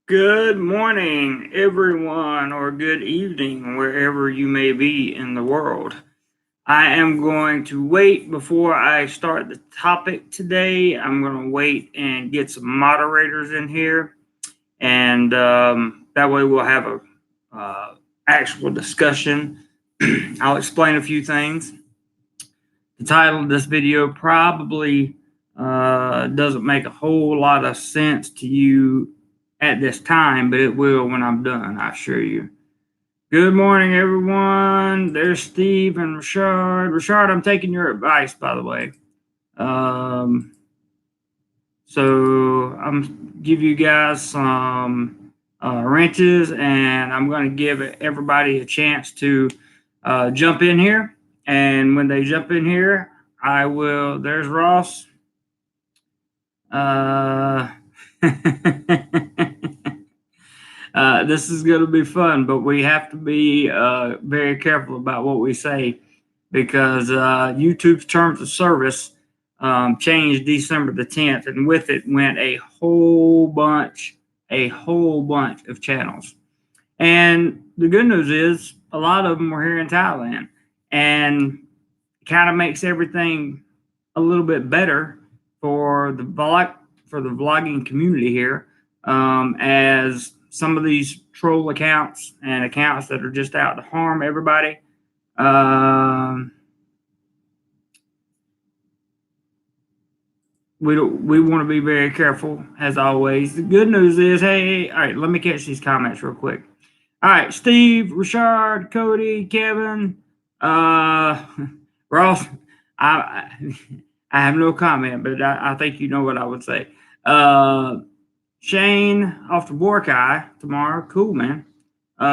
Good morning, everyone, or good evening, wherever you may be in the world. I am going to wait before I start the topic today. I'm going to wait and get some moderators in here, and that way we'll have a actual discussion. I'll explain a few things. The title of this video probably doesn't make a whole lot of sense to you at this time, but it will when I'm done, I assure you. Good morning, everyone. There's Steve and Richard. Richard, I'm taking your advice, by the way. So I'm give you guys some wrenches, and I'm going to give everybody a chance to jump in here. And when they jump in here, I will. There's Ross. This is going to be fun, but we have to be very careful about what we say because YouTube's terms of service changed December the 10th, and with it went a whole bunch of channels. And the good news is a lot of them were here in Thailand, and it kind of makes everything a little bit better for the vlogging community here, as some of these troll accounts and accounts that are just out to harm everybody. We want to be very careful as always. The good news is, hey, all right, let me catch these comments real quick. All right, Steve, Richard, Cody, Kevin, Ross. I have no comment, but I think you know what I would say. Shane off the Borkai tomorrow. Cool, man. Good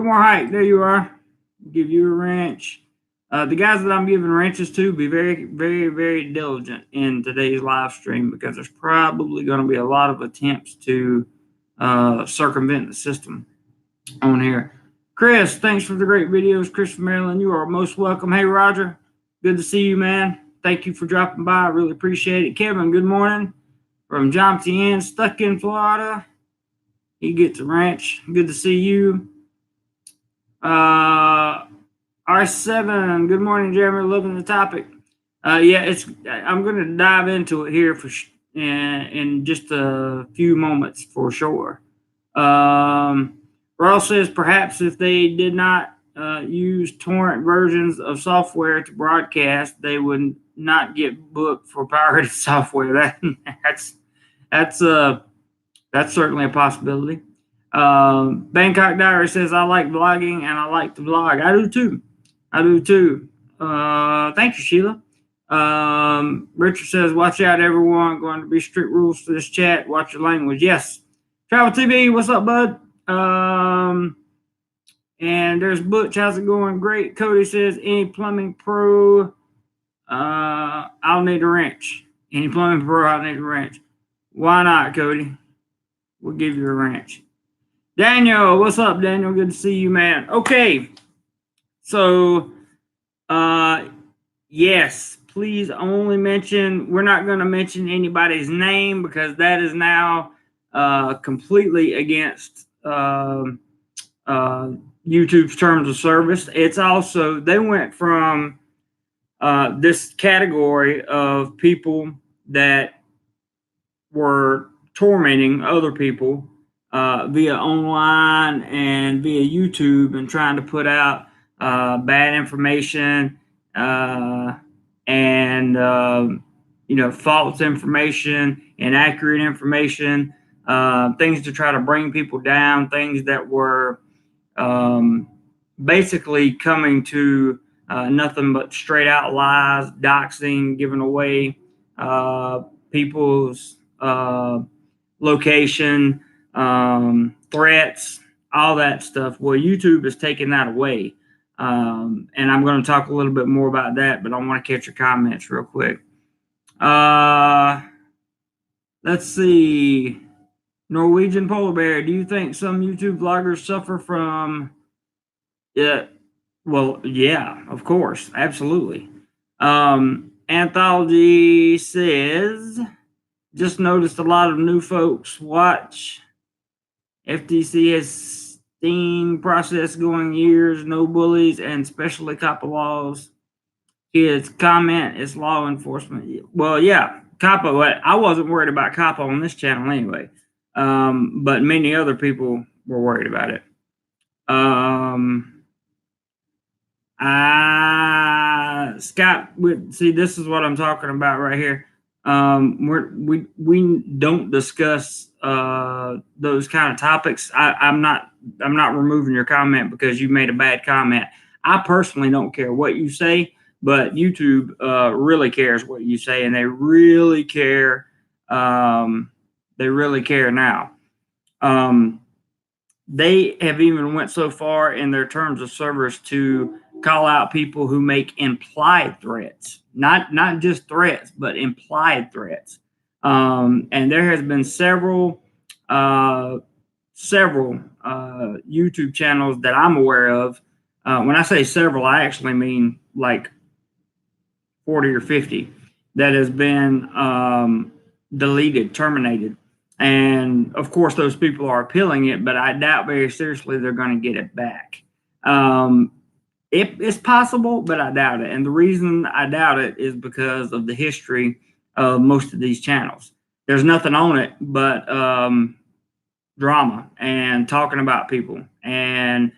more hike. There you are. Give you a wrench. The guys that I'm giving wrenches to, be very, very, very diligent in today's live stream because there's probably going to be a lot of attempts to circumvent the system on here. Chris, thanks for the great videos. Chris from Maryland, you are most welcome. Hey, Roger, good to see you, man. Thank you for dropping by. I really appreciate it. Kevin, good morning. From John Tien, stuck in Florida. He gets a wrench. Good to see you. R7, good morning, Jeremy. Loving the topic. Yeah, I'm going to dive into it here in just a few moments for sure. Ross says perhaps if they did not use torrent versions of software to broadcast, they would not get booked for pirated software. That's certainly a possibility. Bangkok Diary says, I like vlogging and I like to vlog. I do too. Thank you, Sheila. Richard says, watch out, everyone. Going to be strict rules for this chat. Watch your language. Yes. Travel TV, what's up, bud? And there's Butch. How's it going? Great. Cody says, any plumbing pro, I'll need a wrench. Any plumbing pro, I'll need a wrench. Why not, Cody? We'll give you a wrench. Daniel, what's up, Daniel? Good to see you, man. Okay. So, yes, please only mention, we're not going to mention anybody's name because that is now completely against YouTube's terms of service. It's also, they went from this category of people that were tormenting other people via online and via YouTube and trying to put out bad information and false information, inaccurate information, things to try to bring people down, things that were basically coming to nothing but straight out lies, doxing, giving away people's location, threats, all that stuff. Well, YouTube is taking that away. And I'm going to talk a little bit more about that, but I want to catch your comments real quick. Let's see. Norwegian Polar Bear, do you think some YouTube vloggers suffer from... Well, yeah, of course. Absolutely. Anthology says... Just noticed a lot of new folks watch. FTC has steam process going years, no bullies, and specially COPPA laws. Kids comment it's law enforcement. Well, yeah, COPPA. I wasn't worried about COPPA on this channel anyway, but many other people were worried about it. Scott, see, this is what I'm talking about right here. We don't discuss those kind of topics. I'm not removing your comment because you made a bad comment. I personally don't care what you say, but YouTube really cares what you say, and they really care. They really care now. They have even went so far in their terms of service to call out people who make implied threats, not just threats, but implied threats. And there has been several YouTube channels that I'm aware of. When I say several, I actually mean like 40 or 50 that has been deleted, terminated. And of course, those people are appealing it, but I doubt very seriously they're going to get it back. It's possible, but I doubt it. And the reason I doubt it is because of the history of most of these channels. There's nothing on it but drama and talking about people and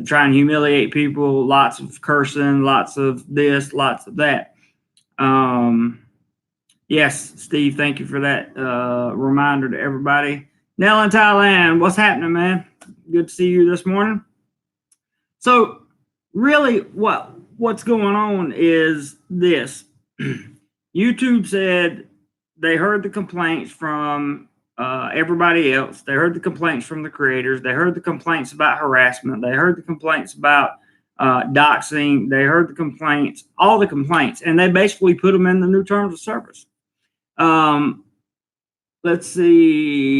trying to humiliate people, lots of cursing, lots of this, lots of that. Yes, Steve, thank you for that reminder to everybody. Nell in Thailand, what's happening, man? Good to see you this morning. So really what's going on is this. YouTube said they heard the complaints from everybody else. They heard the complaints from the creators. They heard the complaints about harassment. They heard the complaints about doxing. They heard the complaints, all the complaints, and they basically put them in the new terms of service. Let's see.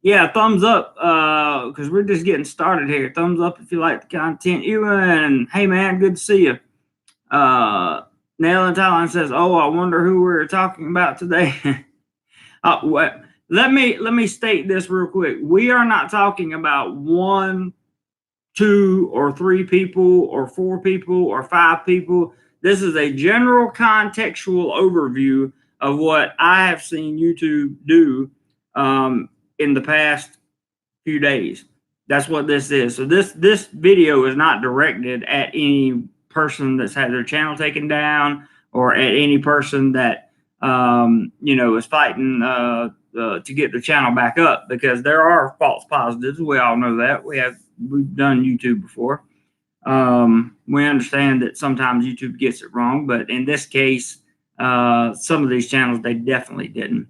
Yeah, thumbs up, because we're just getting started here. Thumbs up if you like the content. Ewan, hey man, good to see you. Nail in Thailand says, "Oh, I wonder who we're talking about today." Let me state this real quick. We are not talking about 1, 2, or 3 people, or 4 people, or 5 people. This is a general contextual overview of what I have seen YouTube do in the past few days. That's what this is. So this video is not directed at any person that's had their channel taken down or at any person that is fighting to get the channel back up, because there are false positives. We all know that. We've done YouTube before. We understand that sometimes YouTube gets it wrong, but in this case, some of these channels, they definitely didn't.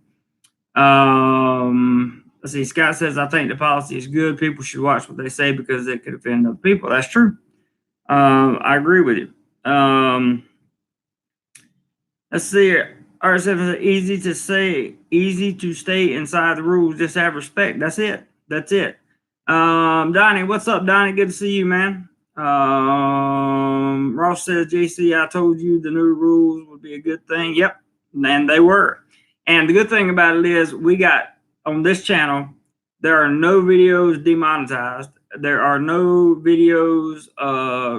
Let's see. Scott says, I think the policy is good. People should watch what they say because it could offend other people. That's true. I agree with you. Let's see. RSF is easy to say, easy to stay inside the rules. Just have respect. That's it. That's it. Donnie, what's up, Donnie? Good to see you, man. Ross says, JC, I told you the new rules would be a good thing. Yep, and they were. And the good thing about it is we got on this channel, there are no videos demonetized. There are no videos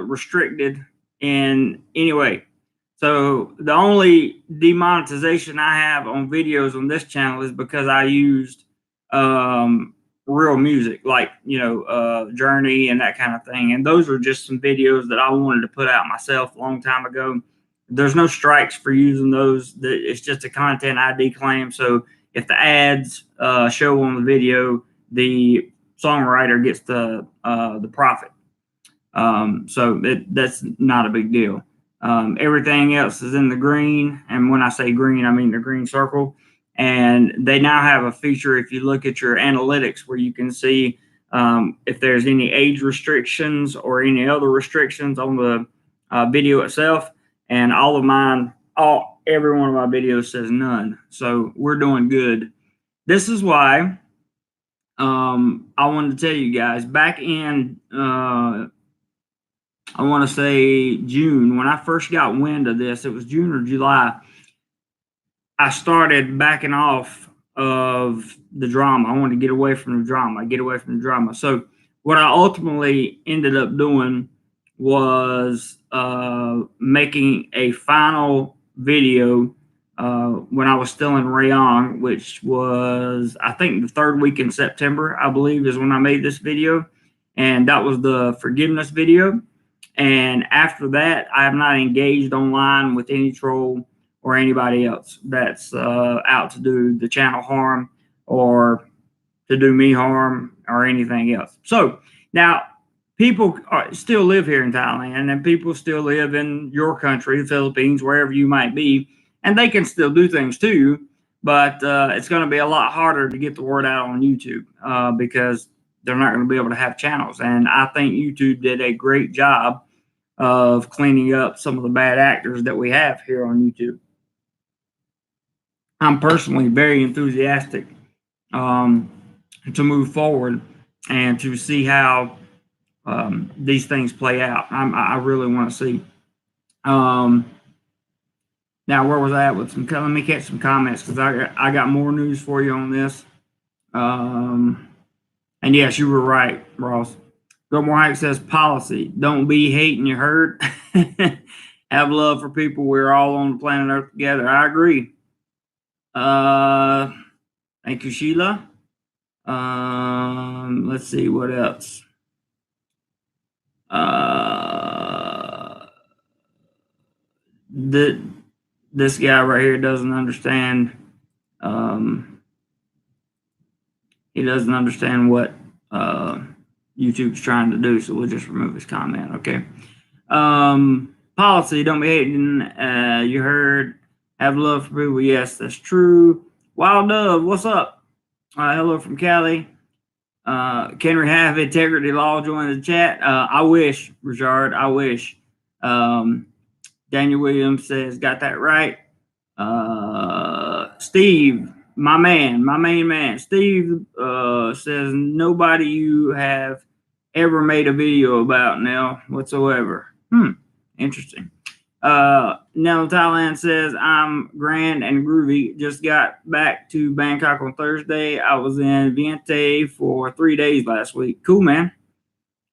restricted in any way. So the only demonetization I have on videos on this channel is because I used real music, like Journey and that kind of thing, and those are just some videos that I wanted to put out myself a long time ago. There's no strikes for using those. It's just a content ID claim. So if the ads show on the video, the songwriter gets the profit. So that's not a big deal. Everything else is in the green, and when I say green, I mean the green circle. And they now have a feature, if you look at your analytics, where you can see if there's any age restrictions or any other restrictions on the video itself. And all of mine, every one of my videos says none. So we're doing good. This is why I wanted to tell you guys, back in I want to say June, when I first got wind of this, it was June or July. I started backing off of the drama. I wanted to get away from the drama. So what I ultimately ended up doing was making a final video when I was still in Rayong, which was, I think, the third week in September, I believe, is when I made this video. And that was the forgiveness video. And after that, I have not engaged online with any troll or anybody else that's out to do the channel harm or to do me harm or anything else. So now people still live here in Thailand, and people still live in your country, the Philippines, wherever you might be, and they can still do things to you, but it's going to be a lot harder to get the word out on YouTube because they're not going to be able to have channels. And I think YouTube did a great job of cleaning up some of the bad actors that we have here on YouTube. I'm personally very enthusiastic to move forward and to see how these things play out. I really want to see. Now, where was I at with some? Let me catch some comments because I got more news for you on this. And yes, you were right, Ross. DoMoreLife says policy. Don't be hating your herd. Have love for people. We're all on the planet Earth together. I agree. Thank you, Sheila. Let's see what else. This guy right here doesn't understand. He doesn't understand what YouTube's trying to do, so we'll just remove his comment. Okay. Policy. Don't be hating. You heard. Have love for people. Yes, that's true. Wild Dove, what's up? Hello from Cali. Can we have integrity law join the chat? I wish, Richard. I wish. Daniel Williams says, got that right. Steve, my main man. Steve says, nobody you have ever made a video about now whatsoever. Interesting. Now Thailand says, I'm grand and groovy. Just got back to Bangkok on Thursday. I was in Vientiane for 3 days last week. Cool, man.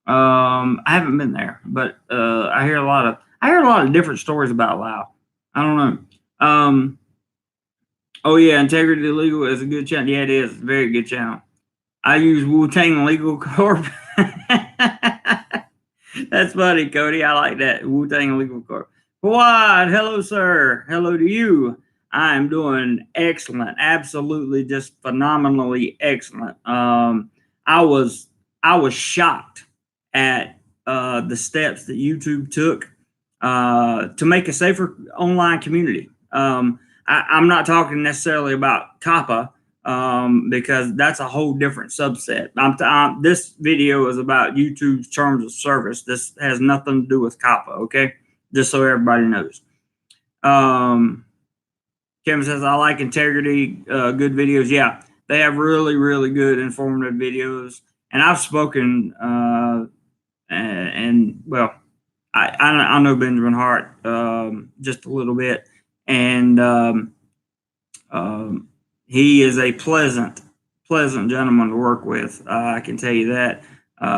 I haven't been there, but I hear a lot of different stories about Laos. I don't know. Oh yeah, Integrity Legal is a good channel. Yeah, it is. It's a very good channel. I use Wu-Tang Legal Corp. That's funny, Cody. I like that. Wu-Tang Legal Corp. Fawad, hello, sir. Hello to you. I am doing excellent. Absolutely just phenomenally excellent. I was shocked at the steps that YouTube took to make a safer online community. I'm not talking necessarily about COPPA because that's a whole different subset. This video is about YouTube's terms of service. This has nothing to do with COPPA, okay? Just so everybody knows. Kevin says, I like integrity, good videos. Yeah, they have really, really good informative videos. And I've spoken, and well, I know Benjamin Hart just a little bit. And he is a pleasant gentleman to work with. I can tell you that.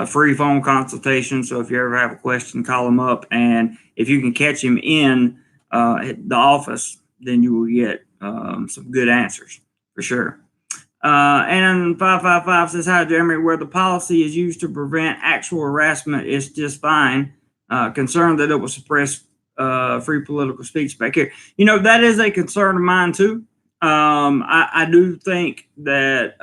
Free phone consultation. So if you ever have a question, call him up. And if you can catch him in the office, then you will get some good answers for sure. And 555 says, hi, Jeremy. Where the policy is used to prevent actual harassment, it's just fine. Concerned that it will suppress free political speech back here. You know, that is a concern of mine too. I do think that,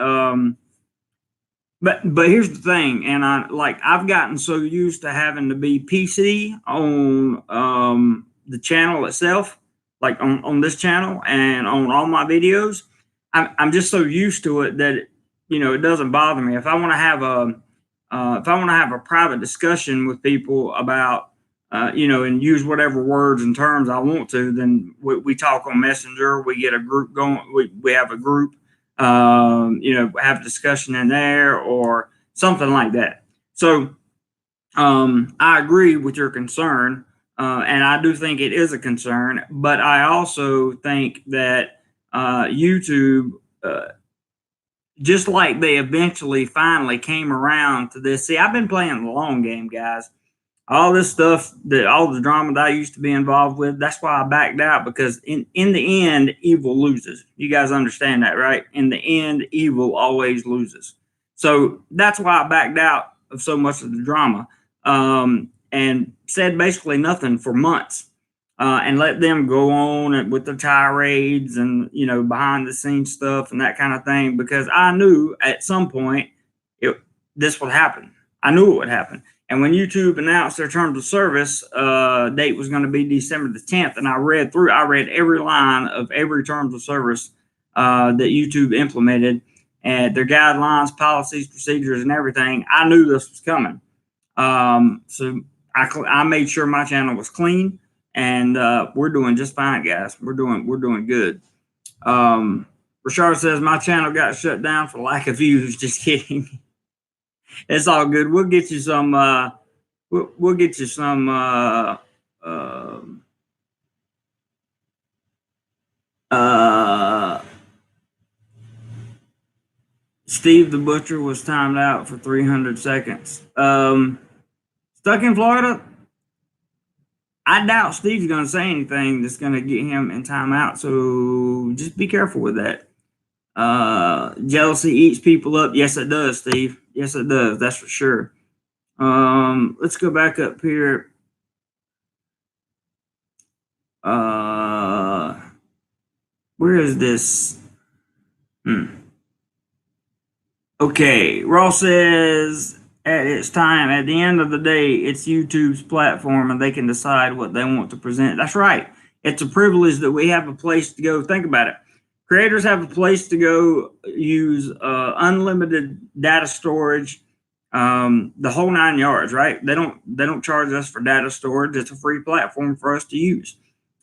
but here's the thing, and I've gotten so used to having to be PC on the channel itself, like on this channel and on all my videos. I'm just so used to it that it doesn't bother me. If I want to have a private discussion with people about and use whatever words and terms I want to, then we talk on Messenger. We get a group going. We have a group, have a discussion in there or something like that. So I agree with your concern, and I do think it is a concern. But I also think that YouTube, just like they eventually finally came around to this. See, I've been playing the long game, guys. All this stuff, all the drama that I used to be involved with, that's why I backed out, because in the end, evil loses. You guys understand that, right? In the end, evil always loses. So that's why I backed out of so much of the drama, and said basically nothing for months, and let them go on with the tirades and, behind the scenes stuff and that kind of thing, because I knew at some point this would happen. I knew it would happen. And when YouTube announced their terms of service, date was going to be December the 10th, and I read every line of every terms of service that YouTube implemented, and their guidelines, policies, procedures, and everything. I knew this was coming, so I made sure my channel was clean, and we're doing just fine, guys. We're doing good. Rashard says my channel got shut down for lack of views. Just kidding. It's all good. We'll get you some. We'll get you some. Steve the Butcher was timed out for 300 seconds. Stuck in Florida. I doubt Steve's going to say anything that's going to get him in timeout. So just be careful with that. Jealousy eats people up. Yes, it does, Steve. Yes, it does. That's for sure. Let's go back up here. Where is this? Okay, Ross says at the end of the day, it's YouTube's platform and they can decide what they want to present. That's right. It's a privilege that we have a place to go. Think about it. Creators have a place to go use unlimited data storage, the whole 9 yards, right? They don't charge us for data storage. It's a free platform for us to use.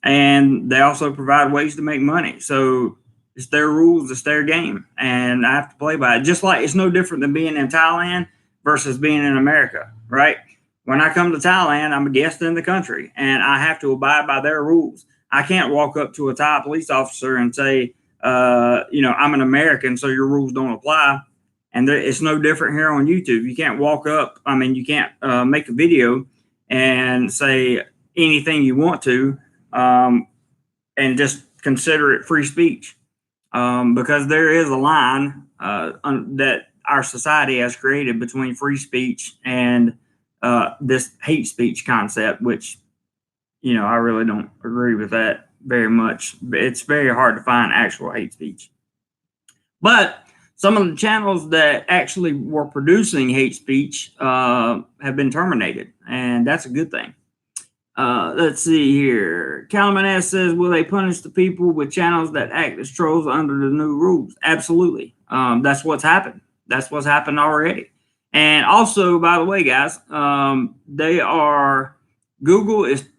And they also provide ways to make money. So it's their rules, it's their game, and I have to play by it. Just like it's no different than being in Thailand versus being in America, right? When I come to Thailand, I'm a guest in the country, and I have to abide by their rules. I can't walk up to a Thai police officer and say, I'm an American, so your rules don't apply. And it's no different here on YouTube. You can't walk up. You can't make a video and say anything you want to, and just consider it free speech. Because there is a line that our society has created between free speech and this hate speech concept, which, I really don't agree with that very much. It's very hard to find actual hate speech. But some of the channels that actually were producing hate speech have been terminated, and that's a good thing. Let's see here. Calaman S says, will they punish the people with channels that act as trolls under the new rules? Absolutely. That's what's happened. That's what's happened already. And also, by the way, guys, Google is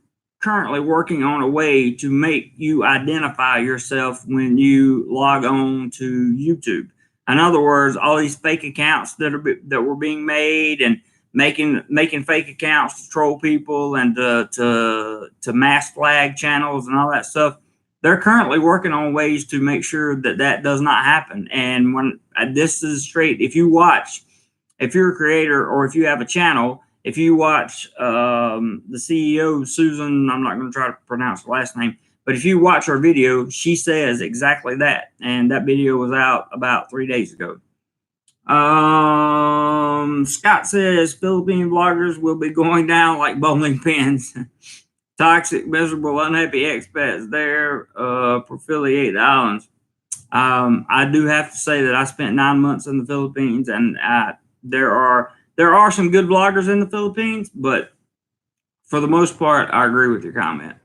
currently working on a way to make you identify yourself when you log on to YouTube. In other words, all these fake accounts that were being made and making fake accounts to troll people and to mass flag channels and all that stuff. They're currently working on ways to make sure that does not happen. And when this is straight, if you're a creator or if you have a channel, if you watch the CEO, Susan, I'm not going to try to pronounce her last name, but if you watch her video, she says exactly that. And that video was out about 3 days ago. Scott says Philippine vloggers will be going down like bowling pins. Toxic, miserable, unhappy expats there for affiliate the islands. I do have to say that I spent 9 months in the Philippines, and there are some good vloggers in the Philippines, but for the most part, I agree with your comment.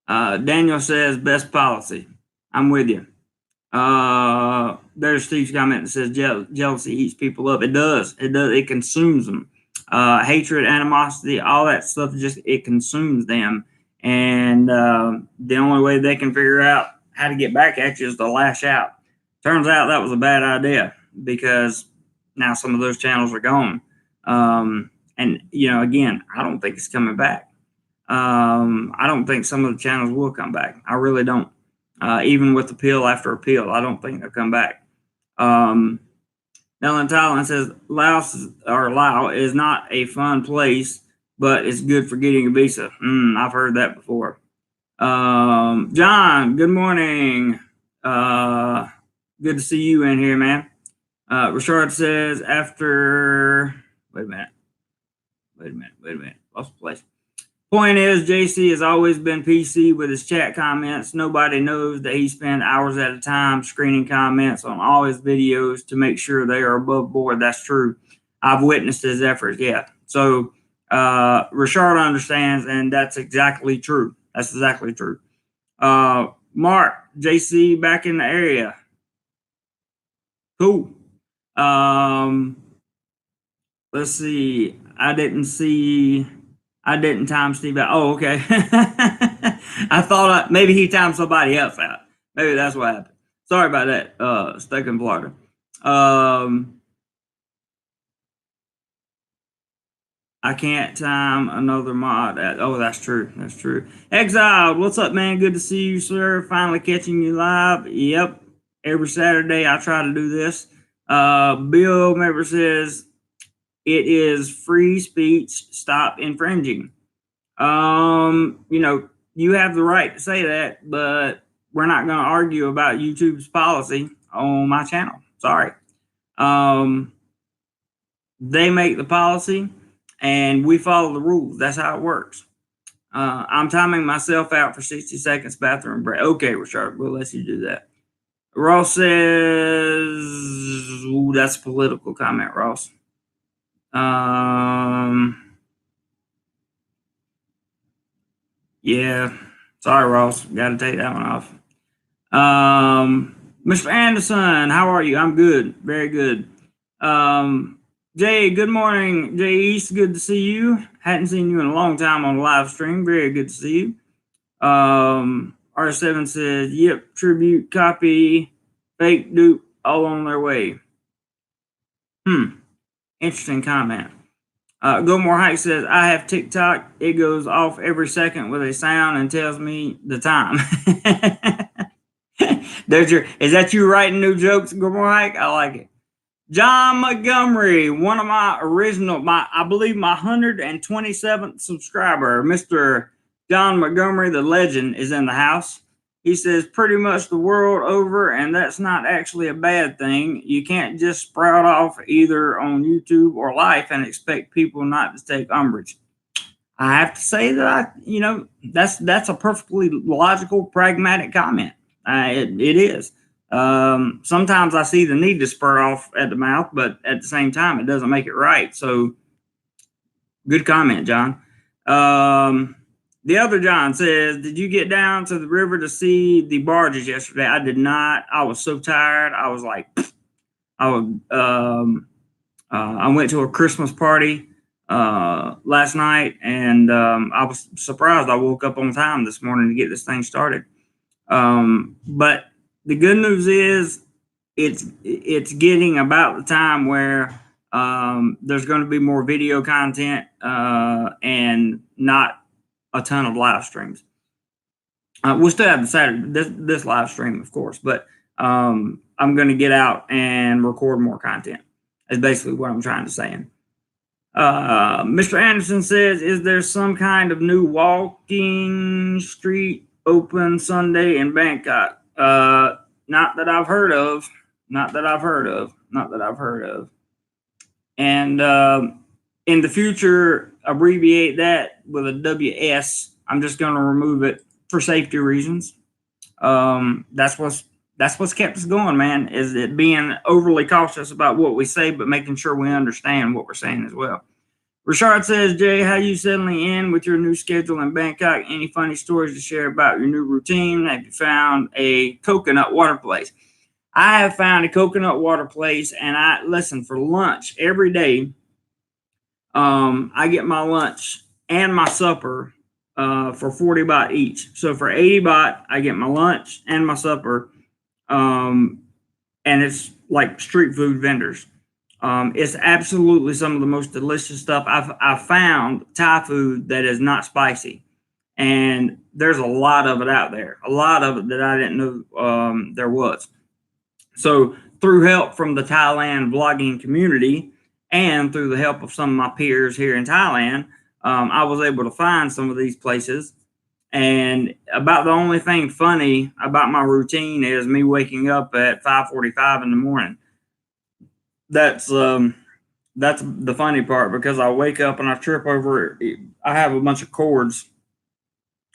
Daniel says best policy. I'm with you. There's Steve's comment that says jealousy eats people up. It does. It consumes them. Hatred, animosity, all that stuff, it consumes them. And the only way they can figure out how to get back at you is to lash out. Turns out that was a bad idea, because now some of those channels are gone. And again, I don't think it's coming back. I don't think some of the channels will come back. I really don't. even with appeal after appeal. I don't think they'll come back. Now in Thailand says Lao is not a fun place, but it's good for getting a visa. I've heard that before. John, good morning. Good to see you in here, man. Richard says after. Wait a minute. Lost the place. Point is, JC has always been PC with his chat comments. Nobody knows that he spends hours at a time screening comments on all his videos to make sure they are above board. That's true. I've witnessed his efforts. Yeah. So Richard understands, and that's exactly true. That's exactly true. Mark, JC back in the area. Cool. Let's see. I didn't time Steve out. Oh, okay. I thought maybe he timed somebody else out. Maybe that's what happened. Sorry about that, Stuck in Florida. I can't time another mod. Oh, that's true. That's true. Exiled, what's up, man? Good to see you, sir. Finally catching you live. Yep. Every Saturday I try to do this. Bill member says it is free speech. Stop infringing. You have the right to say that, but we're not going to argue about YouTube's policy on my channel. Sorry. They make the policy and we follow the rules. That's how it works. I'm timing myself out for 60 seconds bathroom break. Okay, Richard, we'll let you do that. Ross says, ooh, that's a political comment, Ross. Yeah, sorry, Ross. Got to take that one off. Mr. Anderson, how are you? I'm good. Very good. Jay, good morning. Jay East, good to see you. Hadn't seen you in a long time on the live stream. Very good to see you. R7 says, yep, tribute, copy, fake, dupe, all on their way. Interesting comment. Go More Hike says, I have TikTok. It goes off every second with a sound and tells me the time. Is that you writing new jokes, Go More Hike? I like it. John Montgomery, one of my original, I believe my 127th subscriber, Mr. John Montgomery, the legend, is in the house. He says pretty much the world over, and that's not actually a bad thing. You can't just sprout off either on YouTube or Life and expect people not to take umbrage. I have to say that that's a perfectly logical, pragmatic comment. It is. Sometimes I see the need to spurt off at the mouth, but at the same time, it doesn't make it right. So, good comment, John. The other John says, did you get down to the river to see the barges yesterday? I did not. I was so tired. I was like, I went to a Christmas party last night, and I was surprised I woke up on time this morning to get this thing started. But the good news is it's getting about the time where there's going to be more video content and not a ton of live streams. We'll still have the Saturday this live stream, of course, but I'm going to get out and record more content. Is basically what I'm trying to say. Mr. Anderson says, is there some kind of new walking street open Sunday in Bangkok? Not that I've heard of. And in the future, abbreviate that with a WS. I'm just going to remove it for safety reasons. That's what's kept us going, man, is it being overly cautious about what we say, but making sure we understand what we're saying as well. Richard says, Jay, how you settling in with your new schedule in Bangkok? Any funny stories to share about your new routine? Have you found a coconut water place? I have found a coconut water place, and listen, for lunch every day, I get my lunch and my supper for 40 baht each. So for 80 baht, I get my lunch and my supper, and it's like street food vendors. It's absolutely some of the most delicious stuff. I've found Thai food that is not spicy, And there's a lot of it out there, a lot of it that I didn't know there was. So through help from the Thailand vlogging community and through the help of some of my peers here in Thailand, I was able to find some of these places. And about the only thing funny about my routine is me waking up at 5:45 in the morning. That's the funny part, because I wake up and I trip over. I have a bunch of cords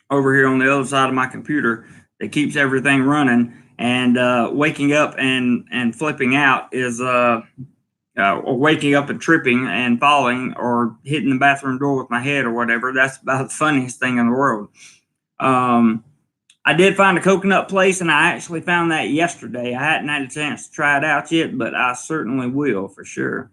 over here on the other side of my computer that keeps everything running. And waking up and flipping out is or waking up and tripping and falling or hitting the bathroom door with my head or whatever. That's about the funniest thing in the world. I did find a coconut place, and I actually found that yesterday. I hadn't had a chance to try it out yet, but I certainly will for sure.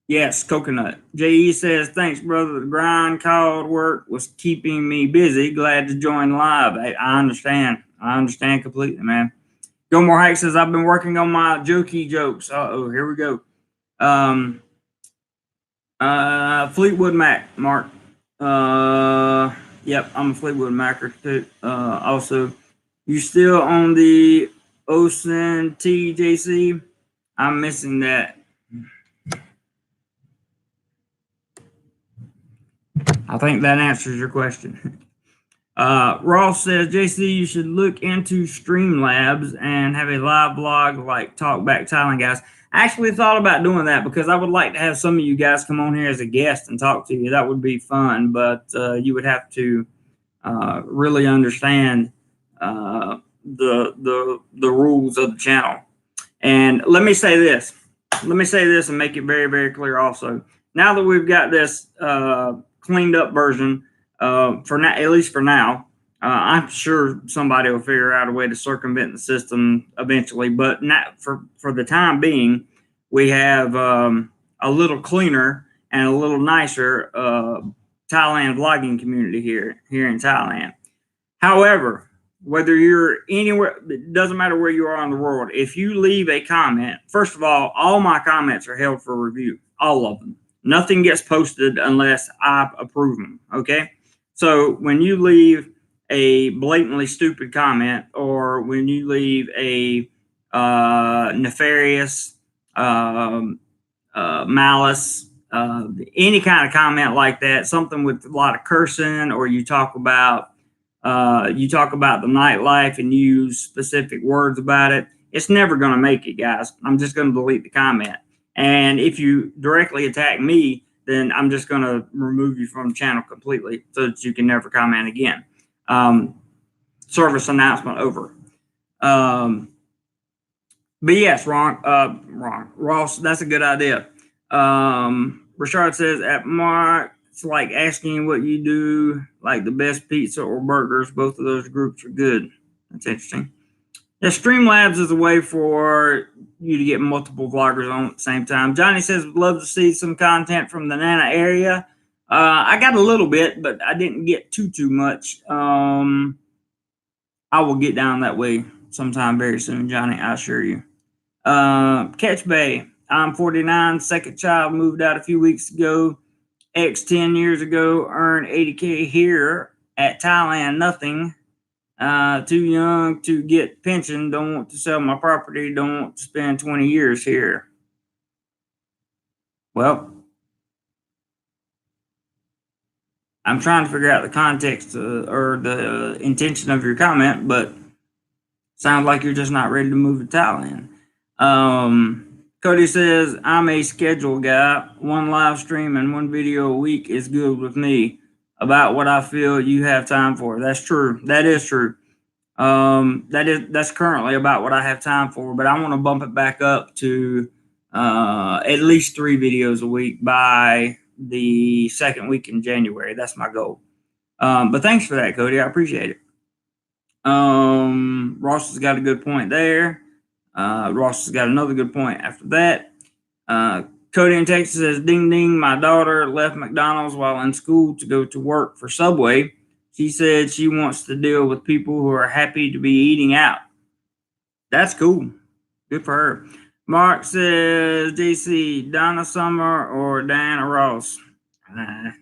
Yes, coconut. JE says, thanks, brother. The grind, called work was keeping me busy. Glad to join live. I understand. I understand completely, man. Gilmore Hike says, I've been working on my jokey jokes. Uh-oh, here we go. Fleetwood Mac, Mark. Yep, I'm a Fleetwood Macker too. Also, you still on the OSIN TJC? I'm missing that. I think that answers your question. Ross says, JC, you should look into Streamlabs and have a live vlog like Talk Back Thailand guys. I actually thought about doing that because I would like to have some of you guys come on here as a guest and talk to you. That would be fun, but you would have to really understand the rules of the channel. And let me say this. Let me say this and make it very, very clear also. Now that we've got this cleaned up version, for now, at least for now, I'm sure somebody will figure out a way to circumvent the system eventually. But not for the time being, we have a little cleaner and a little nicer Thailand vlogging community here in Thailand. However, whether you're anywhere, it doesn't matter where you are in the world. If you leave a comment, first of all my comments are held for review, all of them. Nothing gets posted unless I approve them. Okay. So when you leave a blatantly stupid comment, or when you leave a nefarious, malice, any kind of comment like that, something with a lot of cursing, or you talk about the nightlife and use specific words about it, it's never going to make it, guys. I'm just going to delete the comment. And if you directly attack me, then I'm just going to remove you from the channel completely so that you can never comment again. Service announcement over. But yes, Ross, that's a good idea. Richard says, at Mark, it's like asking what you do, like the best pizza or burgers. Both of those groups are good. That's interesting. Yeah, Streamlabs is a way for you to get multiple vloggers on at the same time. Johnny says, would love to see some content from the Nana area. I got a little bit, but I didn't get too much. I will get down that way sometime very soon, Johnny, I assure you. Catch Bay, I'm 49, second child, moved out a few weeks ago. 10 years ago, earned 80K here at Thailand, nothing. Too young to get pension, don't want to sell my property, don't want to spend 20 years here. Well, I'm trying to figure out the context or the intention of your comment, but sounds like you're just not ready to move to Thailand. Cody says, I'm a schedule guy. One live stream and one video a week is good with me. About what I feel you have time for. That's true. That is true. That's currently about what I have time for, but I want to bump it back up to at least 3 videos a week by the second week in January. That's my goal. But thanks for that, Cody. I appreciate it. Ross has got a good point there. Ross has got another good point after that. Cody in Texas says, ding ding, my daughter left McDonald's while in school to go to work for Subway. She said she wants to deal with people who are happy to be eating out. That's cool. Good for her. Mark says, JC, Donna Summer or Diana Ross? I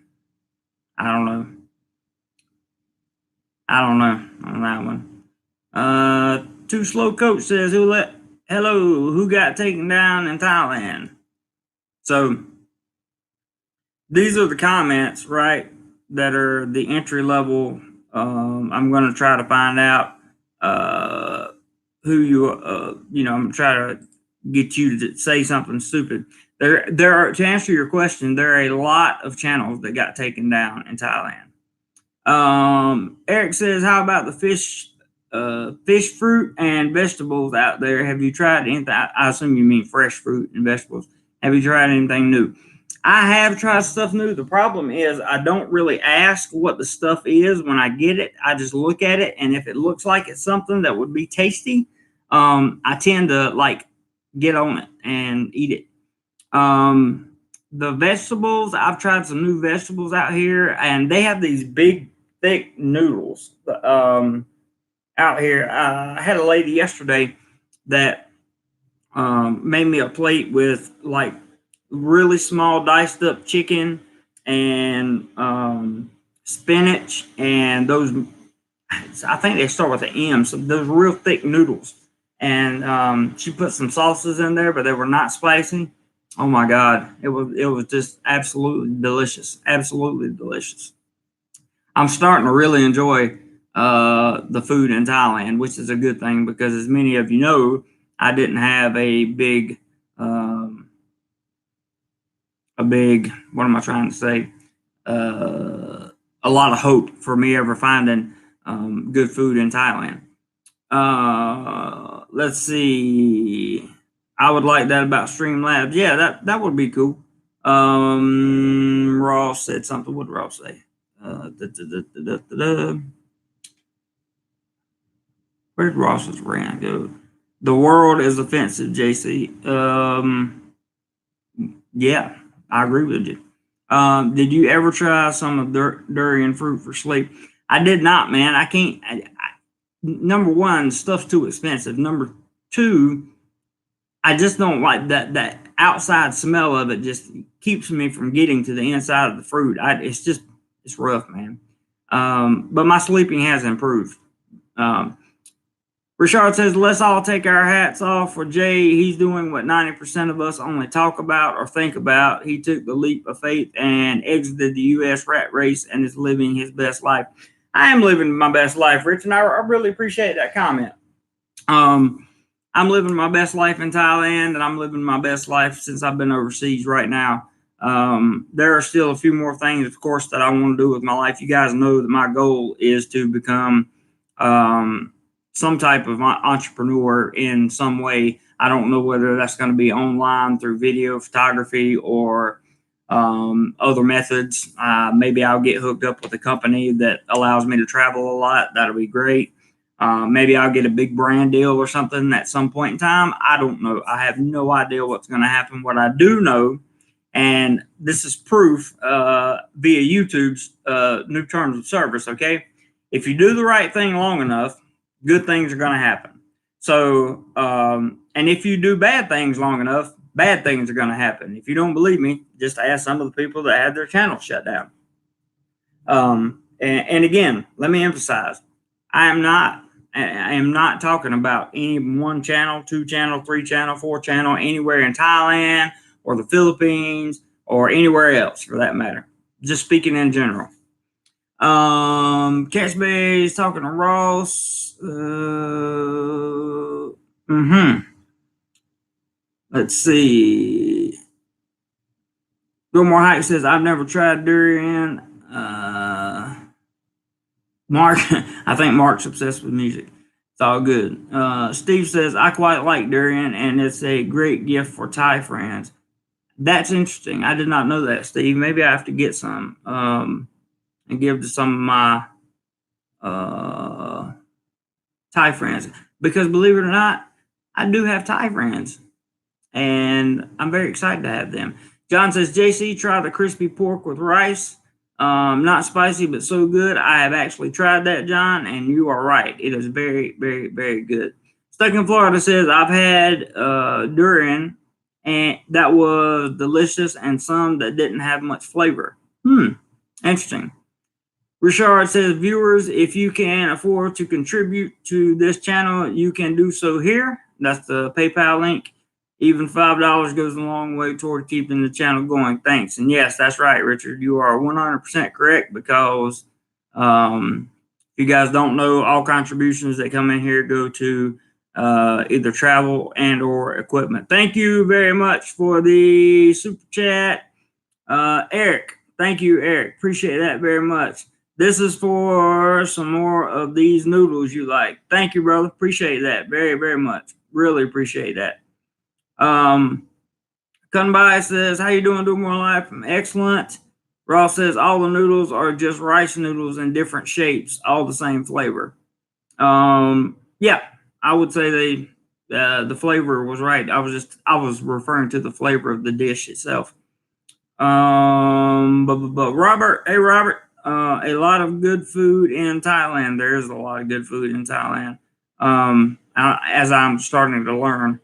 I don't know. I don't know on that one. Too Slow Coach says, who got taken down in Thailand? So these are the comments, right, that are the entry level. I'm going to try to find out who you, I'm going to try to get you to say something stupid. There are, to answer your question, there are a lot of channels that got taken down in Thailand. Eric says, how about the fish, fruit, and vegetables out there? Have you tried anything? I assume you mean fresh fruit and vegetables. Have you tried anything new? I have tried stuff new. The problem is I don't really ask what the stuff is when I get it. I just look at it, and if it looks like it's something that would be tasty, I tend to like get on it and eat it. The vegetables, I've tried some new vegetables out here, and they have these big, thick noodles out here. I had a lady yesterday that made me a plate with like really small diced up chicken and spinach and those, I think they start with an M, so those real thick noodles. And she put some sauces in there, but they were not spicy. Oh my God, it was just absolutely delicious. Absolutely delicious. I'm starting to really enjoy the food in Thailand, which is a good thing because, as many of you know, I didn't have a big, what am I trying to say? A lot of hope for me ever finding good food in Thailand. Let's see. I would like that about Streamlabs. Yeah, that would be cool. Ross said something. What did Ross say? Where did Ross's rant go? The world is offensive, JC. Yeah, I agree with you. Did you ever try some of durian fruit for sleep? I did not, man. I can't. Number one, stuff's too expensive. Number two, I just don't like that outside smell of it. Just keeps me from getting to the inside of the fruit. It's rough, man. But my sleeping has improved. Richard says, let's all take our hats off for Jay. He's doing what 90% of us only talk about or think about. He took the leap of faith and exited the U.S. rat race and is living his best life. I am living my best life, Rich, and I really appreciate that comment. I'm living my best life in Thailand, and I'm living my best life since I've been overseas right now. There are still a few more things, of course, that I want to do with my life. You guys know that my goal is to become some type of entrepreneur in some way. I don't know whether that's going to be online through video photography or other methods. Maybe I'll get hooked up with a company that allows me to travel a lot. That'll be great. Maybe I'll get a big brand deal or something at some point in time. I don't know. I have no idea what's going to happen. What I do know, and this is proof via YouTube's new terms of service, okay? If you do the right thing long enough, good things are going to happen. So, and if you do bad things long enough, bad things are going to happen. If you don't believe me, just ask some of the people that had their channel shut down. And again, let me emphasize, I am not talking about any one channel, 2 channel, 3 channel, 4 channel, anywhere in Thailand or the Philippines or anywhere else for that matter. Just speaking in general. Catchbay is talking to Ross. Let's see. Bill More Hype says, I've never tried durian. Mark, I think Mark's obsessed with music. It's all good. Steve says, I quite like durian, and it's a great gift for Thai friends. That's interesting. I did not know that, Steve. Maybe I have to get some and give to some of my Thai friends. Because believe it or not, I do have Thai friends, and I'm very excited to have them. John says, JC, try the crispy pork with rice. Not spicy, but so good. I have actually tried that, John, and you are right. It is very, very, very good. Stuck in Florida says, I've had durian, and that was delicious, and some that didn't have much flavor. Interesting. Richard says, viewers, if you can afford to contribute to this channel, you can do so here. That's the PayPal link. Even $5 goes a long way toward keeping the channel going. Thanks. And yes, that's right, Richard. You are 100% correct, because if you guys don't know, all contributions that come in here go to either travel and or equipment. Thank you very much for the super chat. Eric, thank you, Eric. Appreciate that very much. This is for some more of these noodles you like. Thank you, brother. Appreciate that very, very much. Really appreciate that. Come by says, how you doing? DoMoreLife? I'm excellent. Ross says, all the noodles are just rice noodles in different shapes, all the same flavor. Yeah, I would say the flavor was right. I was referring to the flavor of the dish itself. But Robert, hey Robert, a lot of good food in Thailand. There is a lot of good food in Thailand. As I'm starting to learn.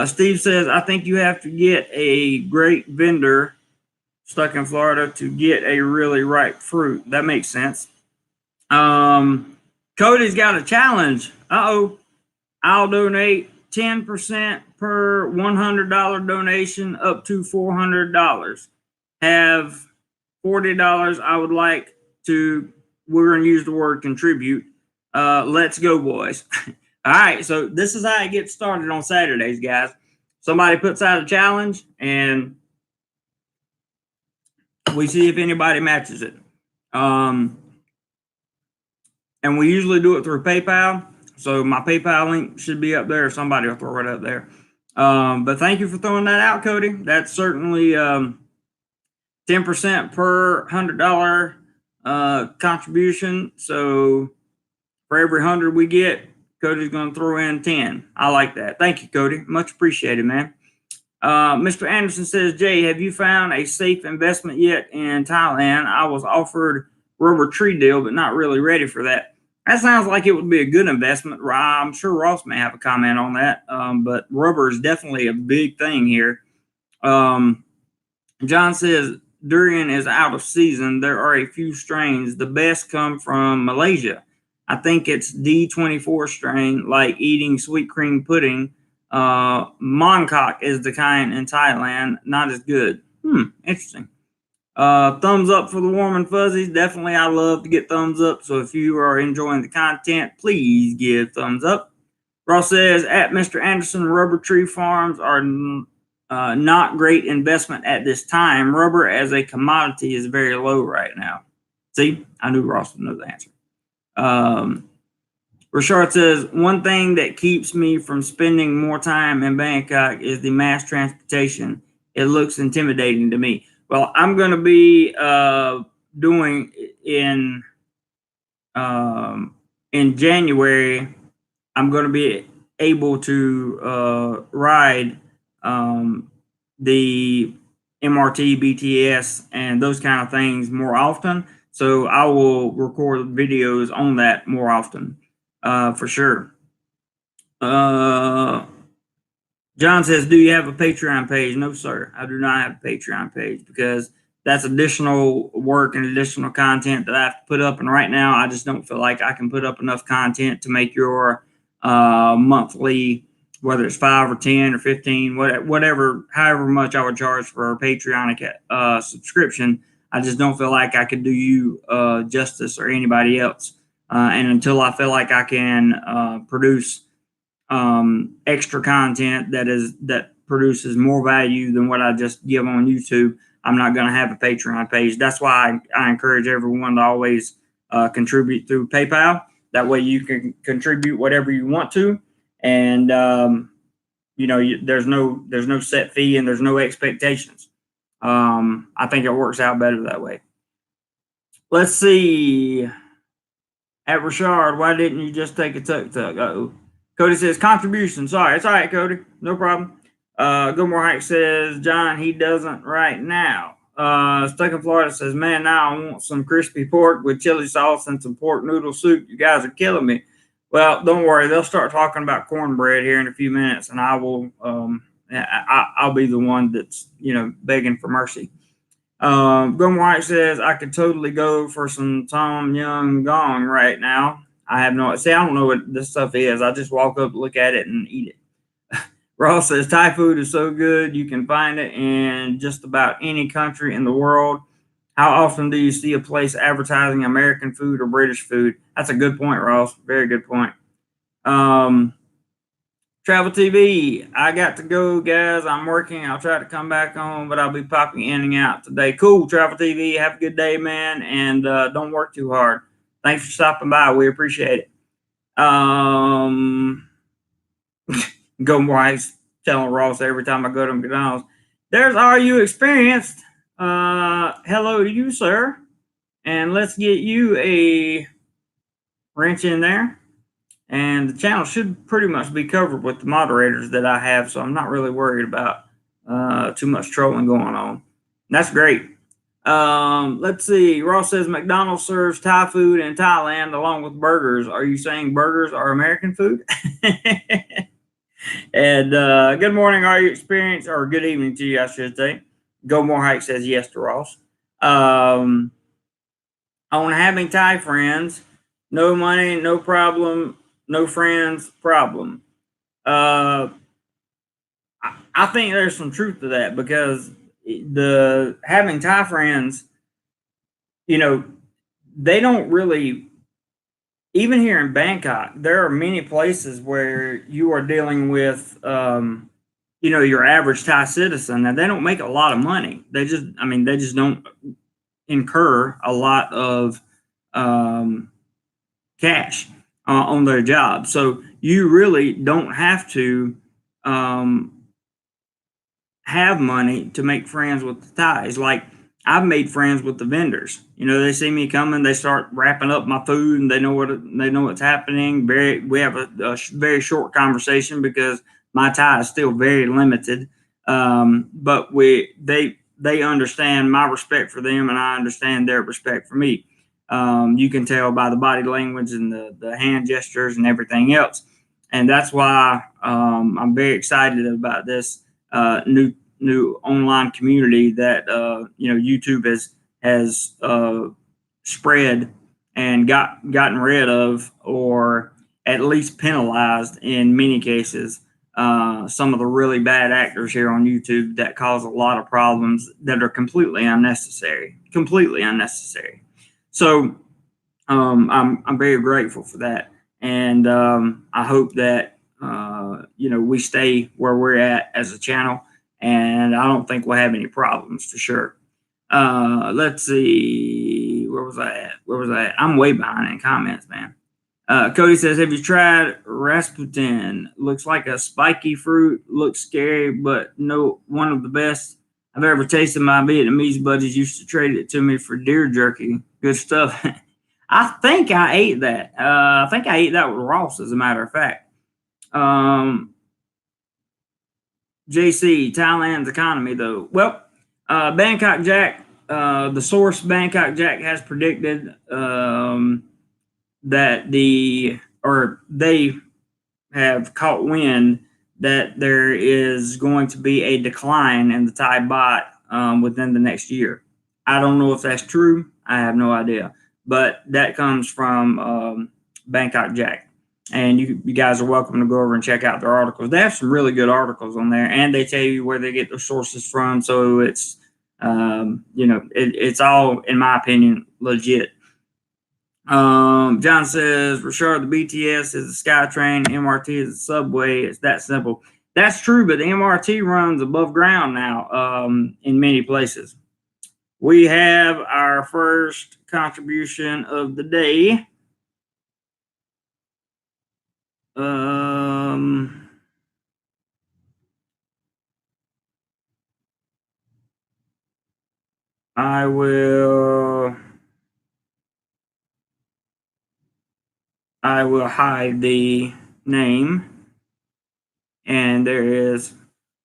Steve says, I think you have to get a great vendor stuck in Florida to get a really ripe fruit. That makes sense. Cody's got a challenge. I'll donate 10% per $100 donation up to $400. Have $40 I would like to, we're going to use the word contribute. Let's go, boys. All right, so this is how it gets started on Saturdays, guys. Somebody puts out a challenge, and we see if anybody matches it. And we usually do it through PayPal. So my PayPal link should be up there, or somebody will throw it up there. But thank you for throwing that out, Cody. That's certainly 10% per $100 contribution. So for every 100 we get, Cody's going to throw in 10. I like that. Thank you, Cody. Much appreciated, man. Mr. Anderson says, Jay, have you found a safe investment yet in Thailand? I was offered rubber tree deal, but not really ready for that. That sounds like it would be a good investment. I'm sure Ross may have a comment on that, but rubber is definitely a big thing here. John says, durian is out of season. There are a few strains. The best come from Malaysia. I think it's D24 strain, like eating sweet cream pudding. Mongkok is the kind in Thailand, not as good. Interesting. Thumbs up for the warm and fuzzies. Definitely, I love to get thumbs up. So if you are enjoying the content, please give thumbs up. Ross says, at Mr. Anderson, rubber tree farms are not great investment at this time. Rubber as a commodity is very low right now. See, I knew Ross would know the answer. Richard says, one thing that keeps me from spending more time in Bangkok is the mass transportation. It looks intimidating to me. Well, I'm going to be doing in January, I'm going to be able to ride the MRT, BTS, and those kind of things more often. So I will record videos on that more often, for sure. John says, do you have a Patreon page? No, sir. I do not have a Patreon page, because that's additional work and additional content that I have to put up. And right now, I just don't feel like I can put up enough content to make your monthly, whether it's 5 or 10 or 15, whatever, however much I would charge for a Patreon subscription. I just don't feel like I could do you justice, or anybody else. And until I feel like I can produce extra content that produces more value than what I just give on YouTube, I'm not going to have a Patreon page. That's why I encourage everyone to always contribute through PayPal. That way you can contribute whatever you want to, and there's no set fee and there's no expectations. I think it works out better that way. Let's see. At Richard, why didn't you just take a tuk-tuk? Uh-oh. Cody says, contribution. Sorry. It's all right, Cody. No problem. Gilmore Hike says, John, he doesn't right now. Stuck in Florida says, man, now I want some crispy pork with chili sauce and some pork noodle soup. You guys are killing me. Well, don't worry. They'll start talking about cornbread here in a few minutes, and I will I'll be the one that's, begging for mercy. Gum White says, I could totally go for some Tom Yum Gong right now. I have no, see, I don't know what this stuff is. I just walk up, look at it, and eat it. Ross says, Thai food is so good, you can find it in just about any country in the world. How often do you see a place advertising American food or British food? That's a good point, Ross. Very good point. Travel TV, I got to go, guys. I'm working. I'll try to come back on, but I'll be popping in and out today. Cool, Travel TV. Have a good day, man, and don't work too hard. Thanks for stopping by. We appreciate it. Go White's telling Ross every time I go to McDonald's. There's Are You Experienced? Hello to you, sir. And let's get you a wrench in there. And the channel should pretty much be covered with the moderators that I have, so I'm not really worried about too much trolling going on. And that's great. Let's see. Ross says McDonald's serves Thai food in Thailand along with burgers. Are you saying burgers are American food? And good morning, Are You Experienced? Or good evening to you, I should say. Go More Hike says yes to Ross. On having Thai friends, no money, no problem. No friends, problem. I think there's some truth to that, because the having Thai friends, you know, they don't really, even here in Bangkok, there are many places where you are dealing with, you know, your average Thai citizen, and they don't make a lot of money. They just don't incur a lot of cash on their job. So you really don't have to have money to make friends with the Thais. Like, I've made friends with the vendors. You know, they see me coming, they start wrapping up my food, and they know what's happening. We have a very short conversation because my Thai is still very limited. But they understand my respect for them, and I understand their respect for me. You can tell by the body language and the hand gestures and everything else. And that's why I'm very excited about this new online community that you know, YouTube has spread and gotten rid of, or at least penalized in many cases, some of the really bad actors here on YouTube that cause a lot of problems that are completely unnecessary. So I'm very grateful for that, and I hope that you know, we stay where we're at as a channel, and I don't think we'll have any problems for sure. Let's see, where was I at? I'm way behind in comments, man. Cody says, have you tried Rasputin? Looks like a spiky fruit, looks scary, but no, one of the best I've ever tasted. My Vietnamese buddies used to trade it to me for deer jerky. Good stuff. I think I ate that. I think I ate that with Ross, as a matter of fact. JC, Thailand's economy, though. Well, Bangkok Jack, the source Bangkok Jack has predicted that they have caught wind that there is going to be a decline in the Thai baht within the next year. I don't know if that's true. I have no idea. But that comes from Bangkok Jack. And you guys are welcome to go over and check out their articles. They have some really good articles on there, and they tell you where they get their sources from. So it's, you know, it's all, in my opinion, legit. John says, Rashard, the BTS is a SkyTrain, MRT is a subway. It's that simple. That's true, but the MRT runs above ground now in many places. We have our first contribution of the day. I will hide the name, and there is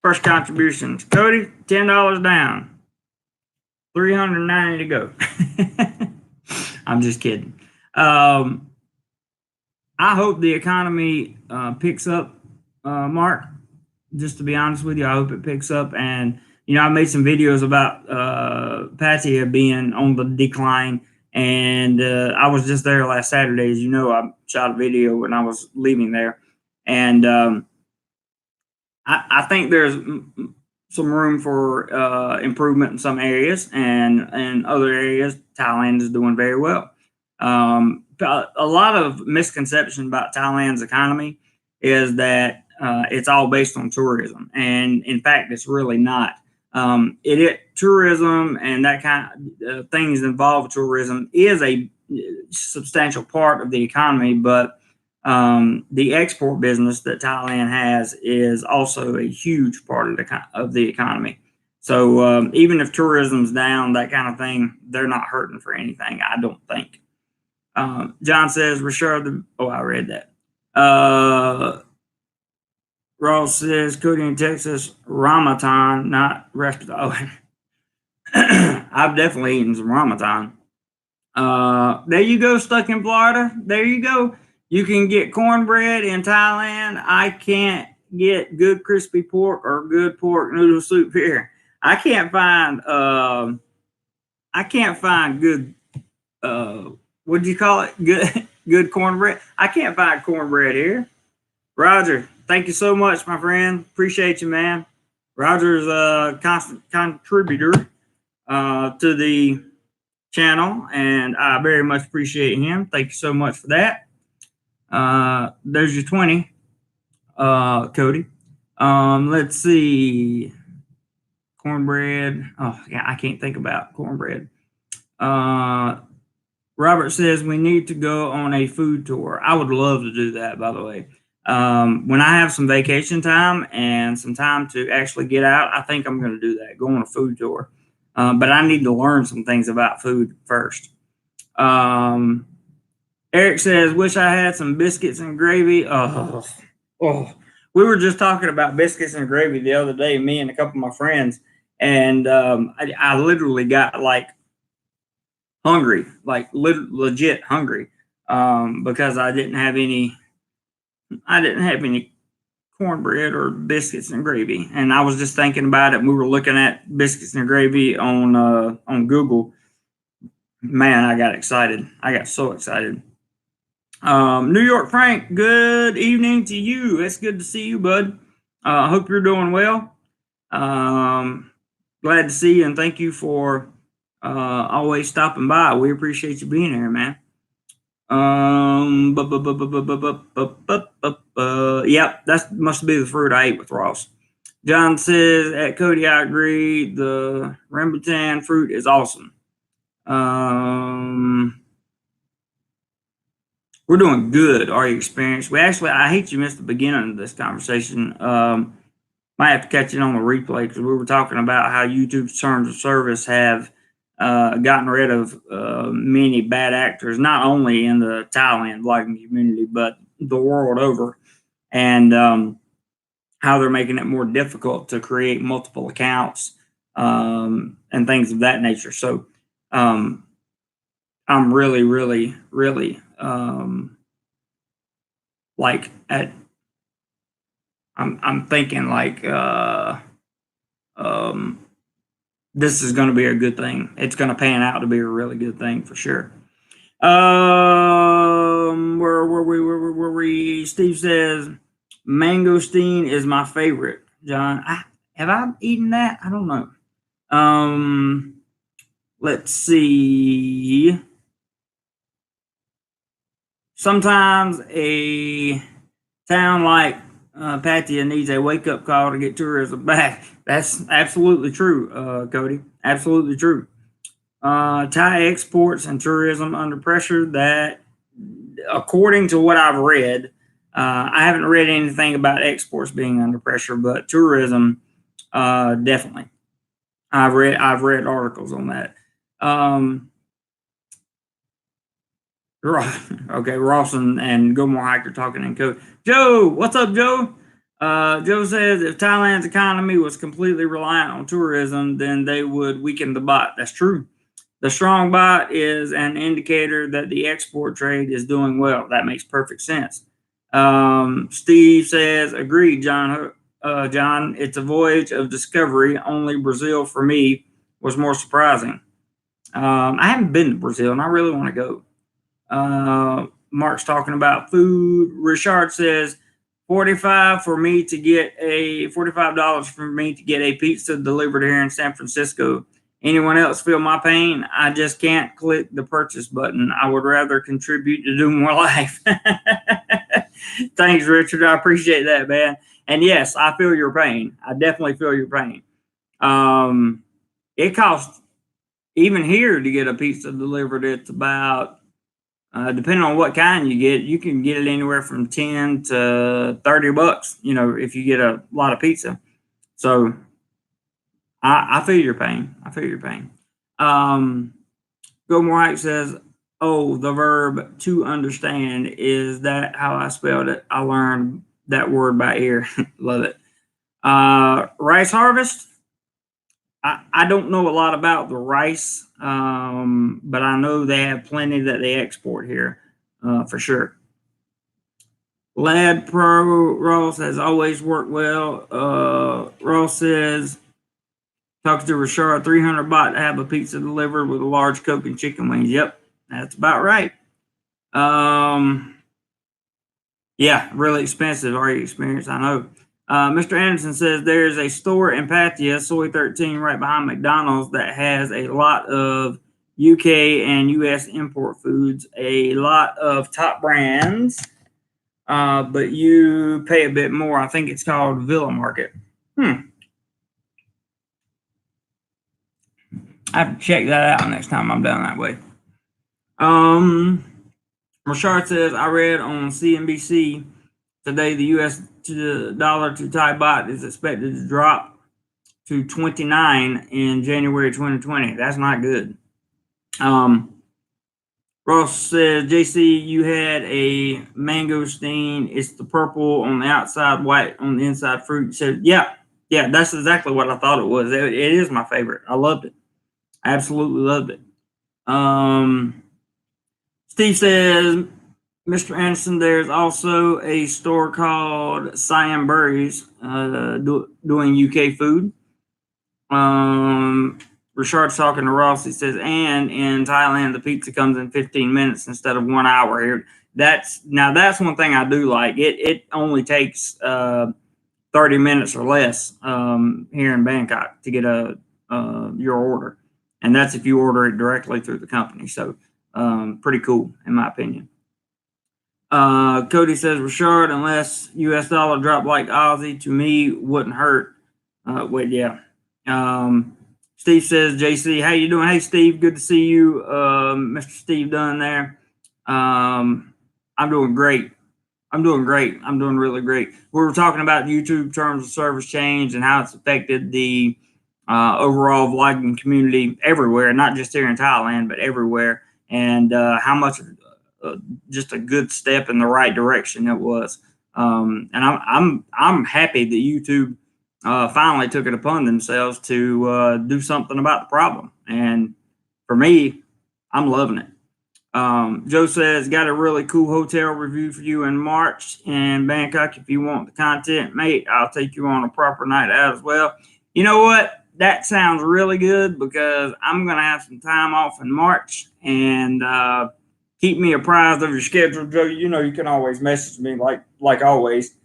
first contributions. Cody, $10 down, 390 to go. I'm just kidding. I hope the economy picks up, Mark. Just to be honest with you, I hope it picks up, and I made some videos about Pattaya being on the decline, and I was just there last Saturday. As you know, I shot a video when I was leaving there, and I think there's some room for improvement in some areas, and in other areas, Thailand is doing very well. A lot of misconception about Thailand's economy is that it's all based on tourism, and in fact, it's really not. Tourism and that kind of things involved with tourism is a substantial part of the economy, but the export business that Thailand has is also a huge part of the economy. So even if tourism's down, that kind of thing, they're not hurting for anything, I don't think. John says, I read that. Ross says, Cody in Texas, Ramadan, not restaurant. I've definitely eaten some Ramadan. There you go, stuck in Florida. There you go. You can get cornbread in Thailand. I can't get good crispy pork or good pork noodle soup here. I can't find good what do you call it? Good cornbread. I can't find cornbread here. Roger, thank you so much, my friend. Appreciate you, man. Roger's a constant contributor to the channel, and I very much appreciate him. Thank you so much for that. There's your 20, Cody. Let's see. Cornbread. Oh, yeah, I can't think about cornbread. Robert says we need to go on a food tour. I would love to do that, by the way. When I have some vacation time and some time to actually get out, I think I'm going to do that, go on a food tour. But I need to learn some things about food first. Eric says, wish I had some biscuits and gravy. Oh, we were just talking about biscuits and gravy the other day, me and a couple of my friends, and I literally got like hungry, like legit hungry, because I didn't have any cornbread or biscuits and gravy, and I was just thinking about it. We were looking at biscuits and gravy on Google. Man, I got excited. I got so excited. New York Frank, good evening to you. It's good to see you, bud. I hope you're doing well. Glad to see you, and thank you for always stopping by. We appreciate you being here, man. Yep, that must be the fruit I ate with Ross. John says, at Cody, I agree. The rambutan fruit is awesome. We're doing good. Are you experienced? I hate you missed the beginning of this conversation. Might have to catch it on the replay because we were talking about how YouTube's terms of service have gotten rid of many bad actors, not only in the Thailand vlogging community, but the world over, and how they're making it more difficult to create multiple accounts and things of that nature. So I'm really, really, really I'm thinking like this is going to be a good thing. It's going to pan out to be a really good thing for sure. Where were we? Steve says mangosteen is my favorite. John, have I eaten that? I don't know. Let's see. Sometimes a town like Pattaya needs a wake-up call to get tourism back. That's absolutely true, Cody. Absolutely true. Thai exports and tourism under pressure. That, according to what I've read, I haven't read anything about exports being under pressure, but tourism, definitely. I've read articles on that. Okay, Ross and Go More Hiker talking in code. Joe, what's up, Joe? Joe says if Thailand's economy was completely reliant on tourism, then they would weaken the baht. That's true. The strong baht is an indicator that the export trade is doing well. That makes perfect sense. Steve says, agreed, John John. It's a voyage of discovery. Only Brazil for me was more surprising. I haven't been to Brazil, and I really want to go. Mark's talking about food. Richard says $45 for me to get a $45 for me to get a pizza delivered here in San Francisco. Anyone else feel my pain? I just can't click the purchase button. I would rather contribute to DoMoreLife. Thanks, Richard. I appreciate that, man. And yes, I feel your pain. I definitely feel your pain. It costs, even here, to get a pizza delivered, it's about, depending on what kind you get, you can get it anywhere from 10 to 30 bucks, if you get a lot of pizza. So I feel your pain. I feel your pain. Go More says, oh, the verb to understand, is that how I spelled it? I learned that word by ear. Love it. Rice harvest. I don't know a lot about the rice, but I know they have plenty that they export here, for sure. Lad Pro Ross has always worked well. Ross says, talks to Richard, 300 baht to have a pizza delivered with a large Coke and chicken wings. Yep, that's about right. Yeah, really expensive. Already experienced, I know. Mr. Anderson says there's a store in Pattaya, Soy 13, right behind McDonald's, that has a lot of UK and US import foods, a lot of top brands, but you pay a bit more. I think it's called Villa Market. I have to check that out next time I'm down that way. Rashard says, I read on CNBC today the US dollar to Thai baht is expected to drop to 29 in January 2020. That's not good. Ross says, JC, you had a mangosteen. It's the purple on the outside, white on the inside fruit. He said, yeah, that's exactly what I thought it was. It is my favorite. I loved it. I absolutely loved it. Steve says, Mr. Anderson, there's also a store called Siam Burries doing UK food. Richard's talking to Ross. He says, and in Thailand, the pizza comes in 15 minutes instead of 1 hour here. That's one thing I do like. It only takes 30 minutes or less here in Bangkok to get your order. And that's if you order it directly through the company. So pretty cool, in my opinion. Cody says, Richard, unless US dollar dropped like Aussie, to me, wouldn't hurt. Yeah. Steve says, JC, how you doing? Hey, Steve, good to see you. Mr. Steve Dunn there. I'm doing great. I'm doing really great. We were talking about YouTube terms of service change and how it's affected the overall vlogging community everywhere, not just here in Thailand, but everywhere, and how much just a good step in the right direction it was. And I'm happy that YouTube finally took it upon themselves to do something about the problem. And for me, I'm loving it. Joe says, got a really cool hotel review for you in March in Bangkok. If you want the content, mate, I'll take you on a proper night out as well. You know what? That sounds really good, because I'm going to have some time off in March, and keep me apprised of your schedule, Joe. You know, you can always message me like always.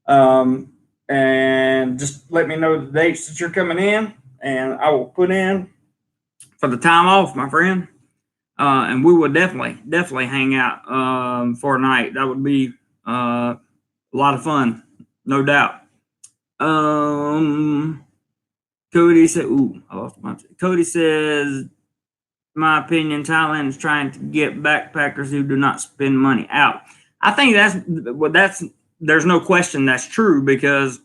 And just let me know the dates that you're coming in, and I will put in for the time off, my friend. And we will definitely hang out for a night. That would be a lot of fun, no doubt. Cody said, Cody says, my opinion, Thailand is trying to get backpackers who do not spend money out. I think there's no question that's true, because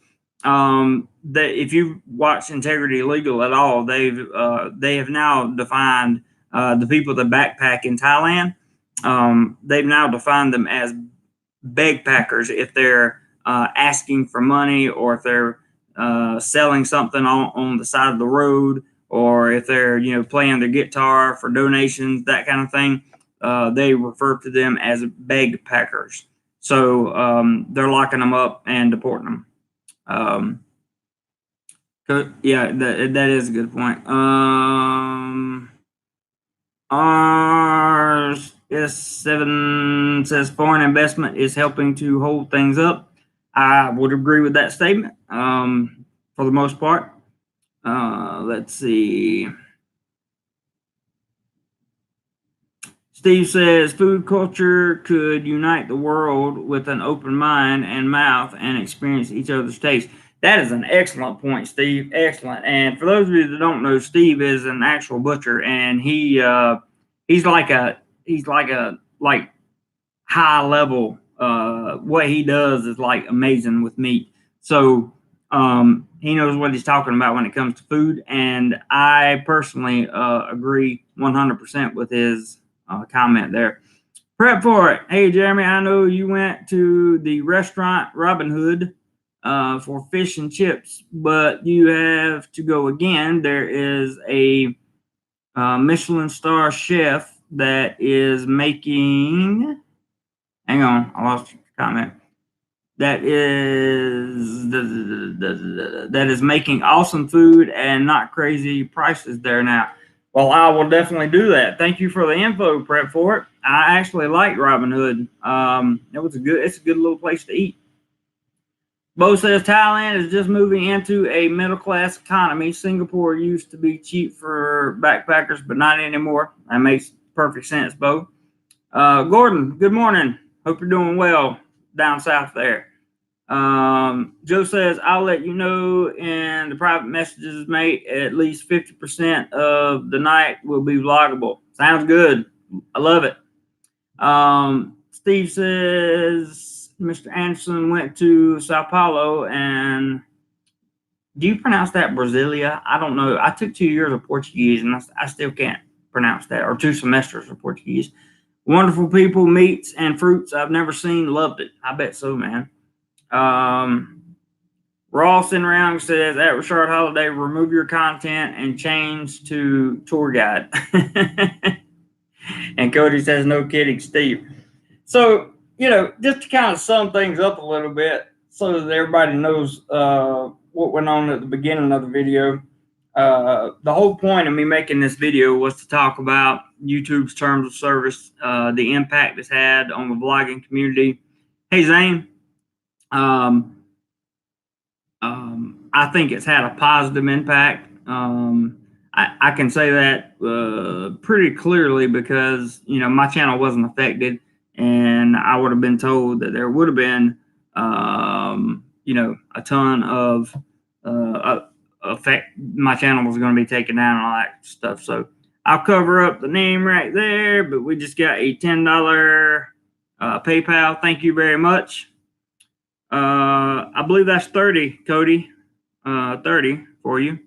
if you watch Integrity Legal at all, they have now defined the people that backpack in Thailand. They've now defined them as bagpackers if they're asking for money, or if they're selling something on the side of the road, or if they're playing their guitar for donations, that kind of thing. They refer to them as bagpackers. So they're locking them up and deporting them. Yeah, that is a good point. RS7 says foreign investment is helping to hold things up. I would agree with that statement for the most part. Let's see. Steve says food culture could unite the world with an open mind and mouth and experience each other's taste. That is an excellent point, Steve. Excellent. And for those of you that don't know, Steve is an actual butcher, and he's like a high level. What he does is like amazing with meat. So he knows what he's talking about when it comes to food, and I personally agree 100% with his comment there. Prep for it. Hey, Jeremy, I know you went to the restaurant Robin Hood for fish and chips, but you have to go again. There is a Michelin star chef that is making. Hang on, I lost your comment. That is making awesome food and not crazy prices there now. Well, I will definitely do that. Thank you for the info, Prep for it. I actually like Robin Hood. It's a good little place to eat. Bo says Thailand is just moving into a middle class economy. Singapore used to be cheap for backpackers, but not anymore. That makes perfect sense, Bo. Gordon, good morning. Hope you're doing well down south there. Joe says, I'll let you know in the private messages, mate. At least 50% of the night will be vloggable. Sounds good. I love it. Steve says, Mr. Anderson went to Sao Paulo, and do you pronounce that Brasilia? I don't know. I took 2 years of Portuguese, and I still can't pronounce that, or 2 semesters of Portuguese. Wonderful people, meats, and fruits I've never seen. Loved it. I bet so, man. Ross in round says at Richard Holiday, remove your content and change to tour guide. And Cody says, no kidding, Steve. So, just to kind of sum things up a little bit so that everybody knows what went on at the beginning of the video. The whole point of me making this video was to talk about YouTube's terms of service, the impact it's had on the vlogging community. Hey, Zane. I think it's had a positive impact. I can say that pretty clearly because my channel wasn't affected, and I would have been told that there would have been a ton of effect. My channel was going to be taken down and all that stuff. So I'll cover up the name right there, but we just got a $10 PayPal. Thank you very much. I believe that's 30, Cody. 30 for you.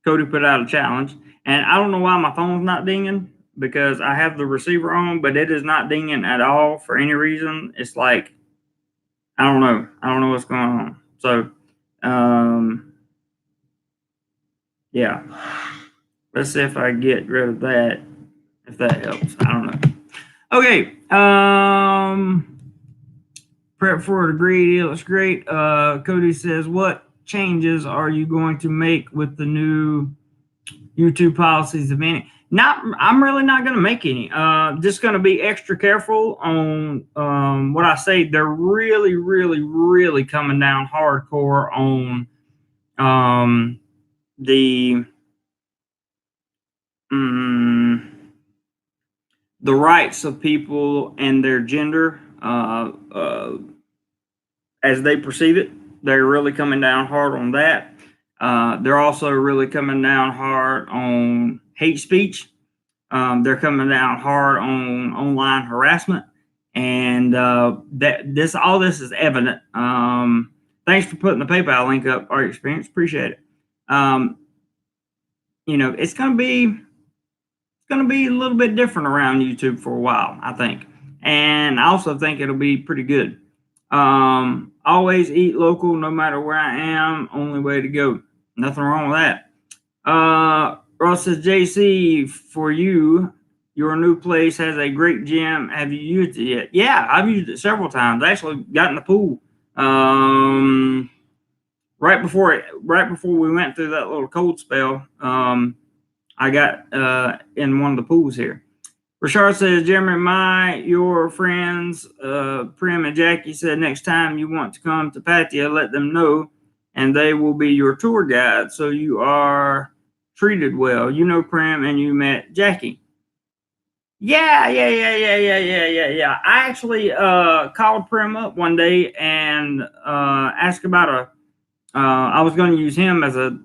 Cody put out a challenge, and I don't know why my phone's not dinging because I have the receiver on, but it is not dinging at all for any reason. It's like, I don't know what's going on. So, yeah. Let's see if I get rid of that, if that helps. I don't know. Okay. Prep for a degree. It looks great. Cody says, what changes are you going to make with the new YouTube policies, if any? I'm really not going to make any. Just going to be extra careful on what I say. They're really, really, really coming down hardcore on the rights of people and their gender as they perceive it. They're really coming down hard on that. They're also really coming down hard on hate speech. They're coming down hard on online harassment, and all this is evident. Thanks for putting the PayPal link up. Our experience, appreciate it. It's going to be a little bit different around YouTube for a while, I think, and I also think it'll be pretty good. Always eat local, no matter where I am. Only way to go. Nothing wrong with that. Ross says, JC, for you, your new place has a great gym. Have you used it yet? Yeah, I've used it several times. I actually got in the pool. right before we went through that little cold spell, I got in one of the pools here. Rashard says, Jeremy, your friends, Prim and Jackie said next time you want to come to Pattaya, let them know, and they will be your tour guide. So you are treated well. You know Prim, and you met Jackie. Yeah. I actually called Prim up one day and asked about I was going to use him as a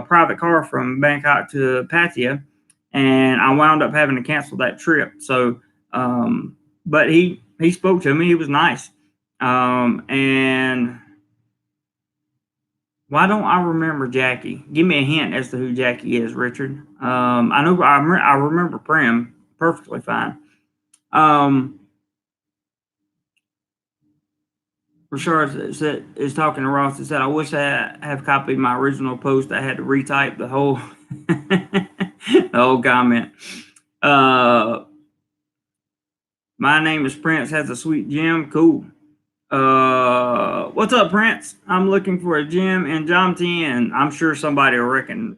private car from Bangkok to Pattaya, and I wound up having to cancel that trip. So, but he spoke to me. He was nice. And why don't I remember Jackie? Give me a hint as to who Jackie is, Richard. I know I remember Prim perfectly fine. Rashard is talking to Ross and said, I wish I have copied my original post. I had to retype the whole the whole comment. My name is Prince, has a sweet gym. Cool. What's up, Prince? I'm looking for a gym in Jomtien, and I'm sure somebody will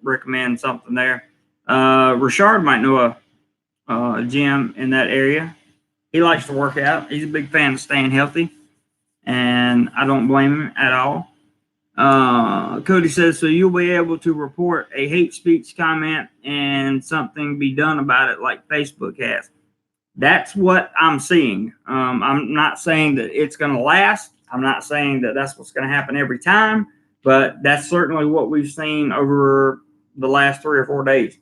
recommend something there. Rashard might know a gym in that area. He likes to work out. He's a big fan of staying healthy, and I don't blame him at all. Cody says, so you'll be able to report a hate speech comment and something be done about it like Facebook has. That's what I'm seeing. I'm not saying that it's going to last. I'm not saying that that's what's going to happen every time, but that's certainly what we've seen over the last 3 or 4 days.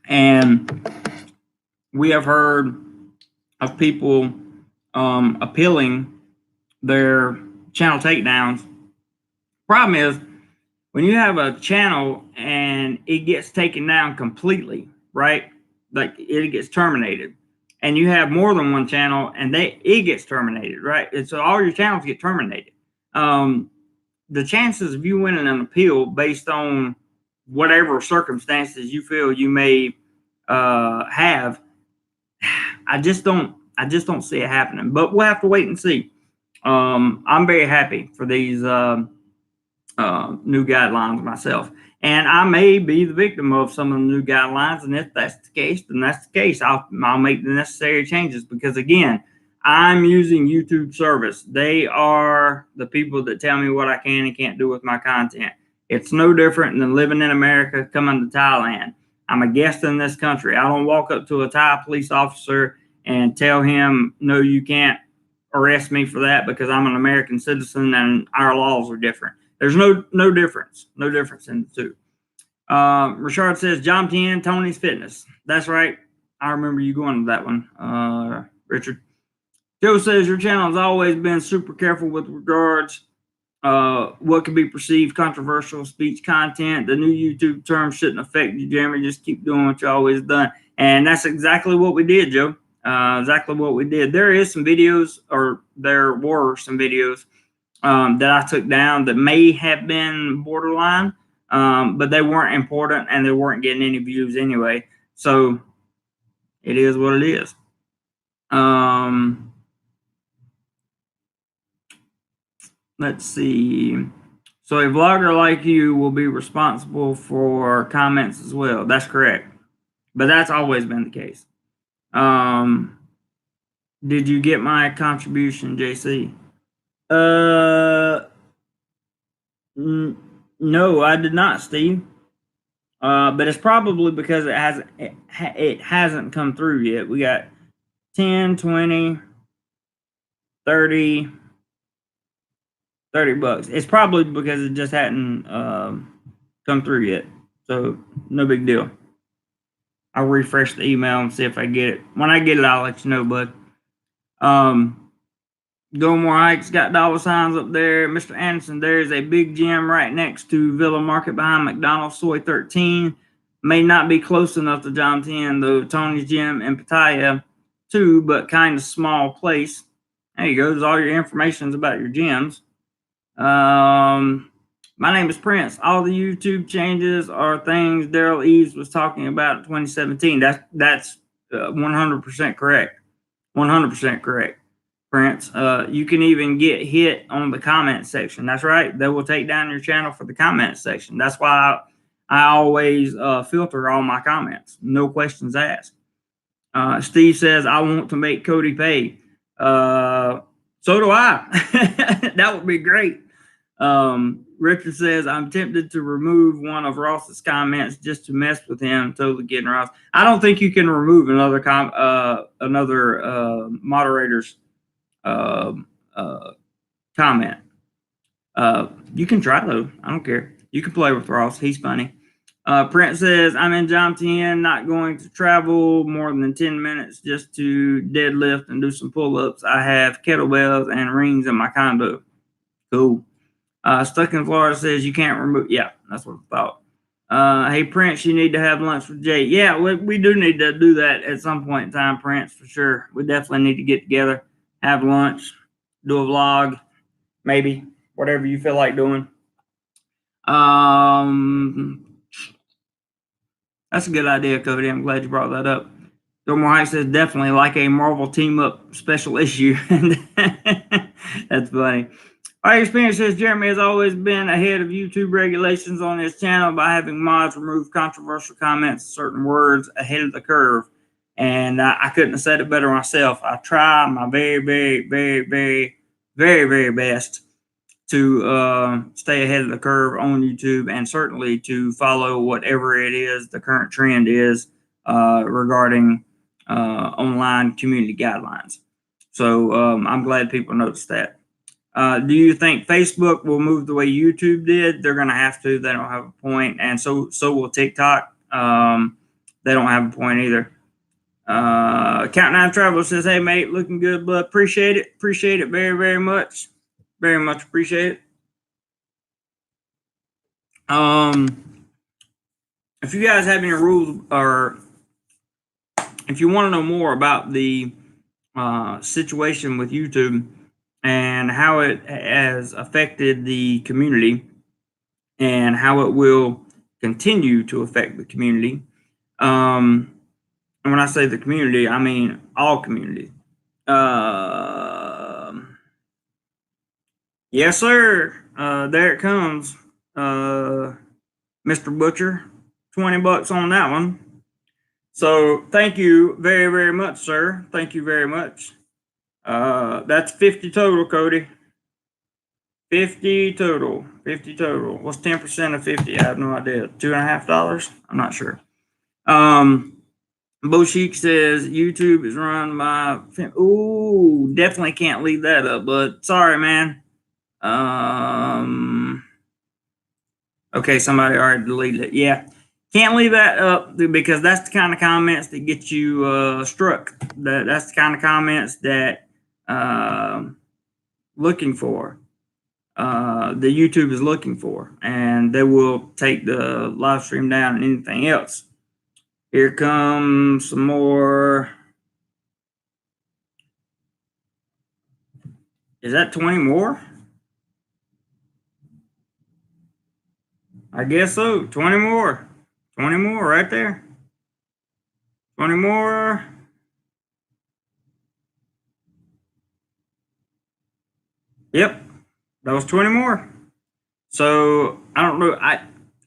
And we have heard of people appealing their channel takedowns. Problem is, when you have a channel and it gets taken down completely, right? Like it gets terminated, and you have more than one channel and it gets terminated, right? And so all your channels get terminated. The chances of you winning an appeal based on whatever circumstances you feel you may have, I just don't see it happening. But we'll have to wait and see. I'm very happy for these new guidelines myself. And I may be the victim of some of the new guidelines. And if that's the case, then that's the case. I'll make the necessary changes because, again, I'm using YouTube service. They are the people that tell me what I can and can't do with my content. It's no different than living in America, coming to Thailand. I'm a guest in this country. I don't walk up to a Thai police officer and tell him, no, you can't arrest me for that because I'm an American citizen and our laws are different. There's no difference in the two. Richard says, Jomtien, Tony's Fitness. That's right. I remember you going to that one, Richard. Joe says, your channel has always been super careful with regards what could be perceived controversial speech content. The new YouTube term shouldn't affect you, Jeremy. Just keep doing what you always done. And that's exactly what we did, Joe. Exactly what we did. There were some videos that I took down that may have been borderline, but they weren't important and they weren't getting any views anyway. So it is what it is. Let's see. So a vlogger like you will be responsible for comments as well. That's correct. But that's always been the case. Did you get my contribution, JC? No, I did not, Steve. But it's probably because it hasn't come through yet. We got 10, 20, 30 bucks. It's probably because it just hadn't come through yet. So no big deal. I'll refresh the email and see if I get it. When I get it, I'll let you know, bud. DoMoreLife's got dollar signs up there. Mr. Anderson, there's a big gym right next to Villa Market behind McDonald's, Soy 13. May not be close enough to Jomtien, though. Tony's gym in Pattaya, too, but kind of small place. There you go. There's all your information about your gyms. My name is Prince. All the YouTube changes are things Daryl Eves was talking about in 2017. That's 100% correct. 100% correct. Prince. You can even get hit on the comment section. That's right. They will take down your channel for the comment section. That's why I always filter all my comments. No questions asked. Steve says, I want to make Cody pay. So do I. That would be great. Richard says, I'm tempted to remove one of Ross's comments just to mess with him. Totally getting Ross. I don't think you can remove another moderator's comment. You can try though. I don't care. You can play with Ross. He's funny. Brent says, I'm in John 10, not going to travel more than 10 minutes just to deadlift and do some pull-ups. I have kettlebells and rings in my condo. Cool. Stuck in Florida says you can't remove. Yeah, that's what I thought. Hey, Prince, you need to have lunch with Jay. Yeah, we do need to do that at some point in time, Prince, for sure. We definitely need to get together, have lunch, do a vlog, maybe, whatever you feel like doing. That's a good idea, Cody. I'm glad you brought that up. DoMoreLife says definitely like a Marvel team up special issue. That's funny. Our experience says Jeremy has always been ahead of YouTube regulations on his channel by having mods remove controversial comments, certain words ahead of the curve. And I couldn't have said it better myself. I try my very, very, very, very, very, very best to stay ahead of the curve on YouTube, and certainly to follow whatever it is the current trend is regarding online community guidelines. So I'm glad people noticed that. Do you think Facebook will move the way YouTube did? They're going to have to. They don't have a point, and so will TikTok. They don't have a point either. Countdown Traveler says, "Hey mate, looking good, but appreciate it. Appreciate it very, very much. Very much appreciate it." If you guys have any rules, or if you want to know more about the situation with YouTube and how it has affected the community and how it will continue to affect the community, and when I say the community, I mean all community. Yes, sir. There it comes. Mr. Butcher, $20 on that one. So thank you very, very much, sir. Thank you very much. That's 50 total, Cody. 50 total. 50 total. What's 10% of 50? I have no idea. $2.50? I'm not sure. Bo Sheik says YouTube is run by. Ooh, definitely can't leave that up, but sorry, man. Okay, somebody already deleted it. Yeah, can't leave that up because that's the kind of comments that get you struck. That's the kind of comments that looking for. The YouTube is looking for, and they will take the live stream down and anything else. Here comes some more. Is that 20 more? I guess so. 20 more. 20 more right there. 20 more. Yep. That was 20 more. So I don't know.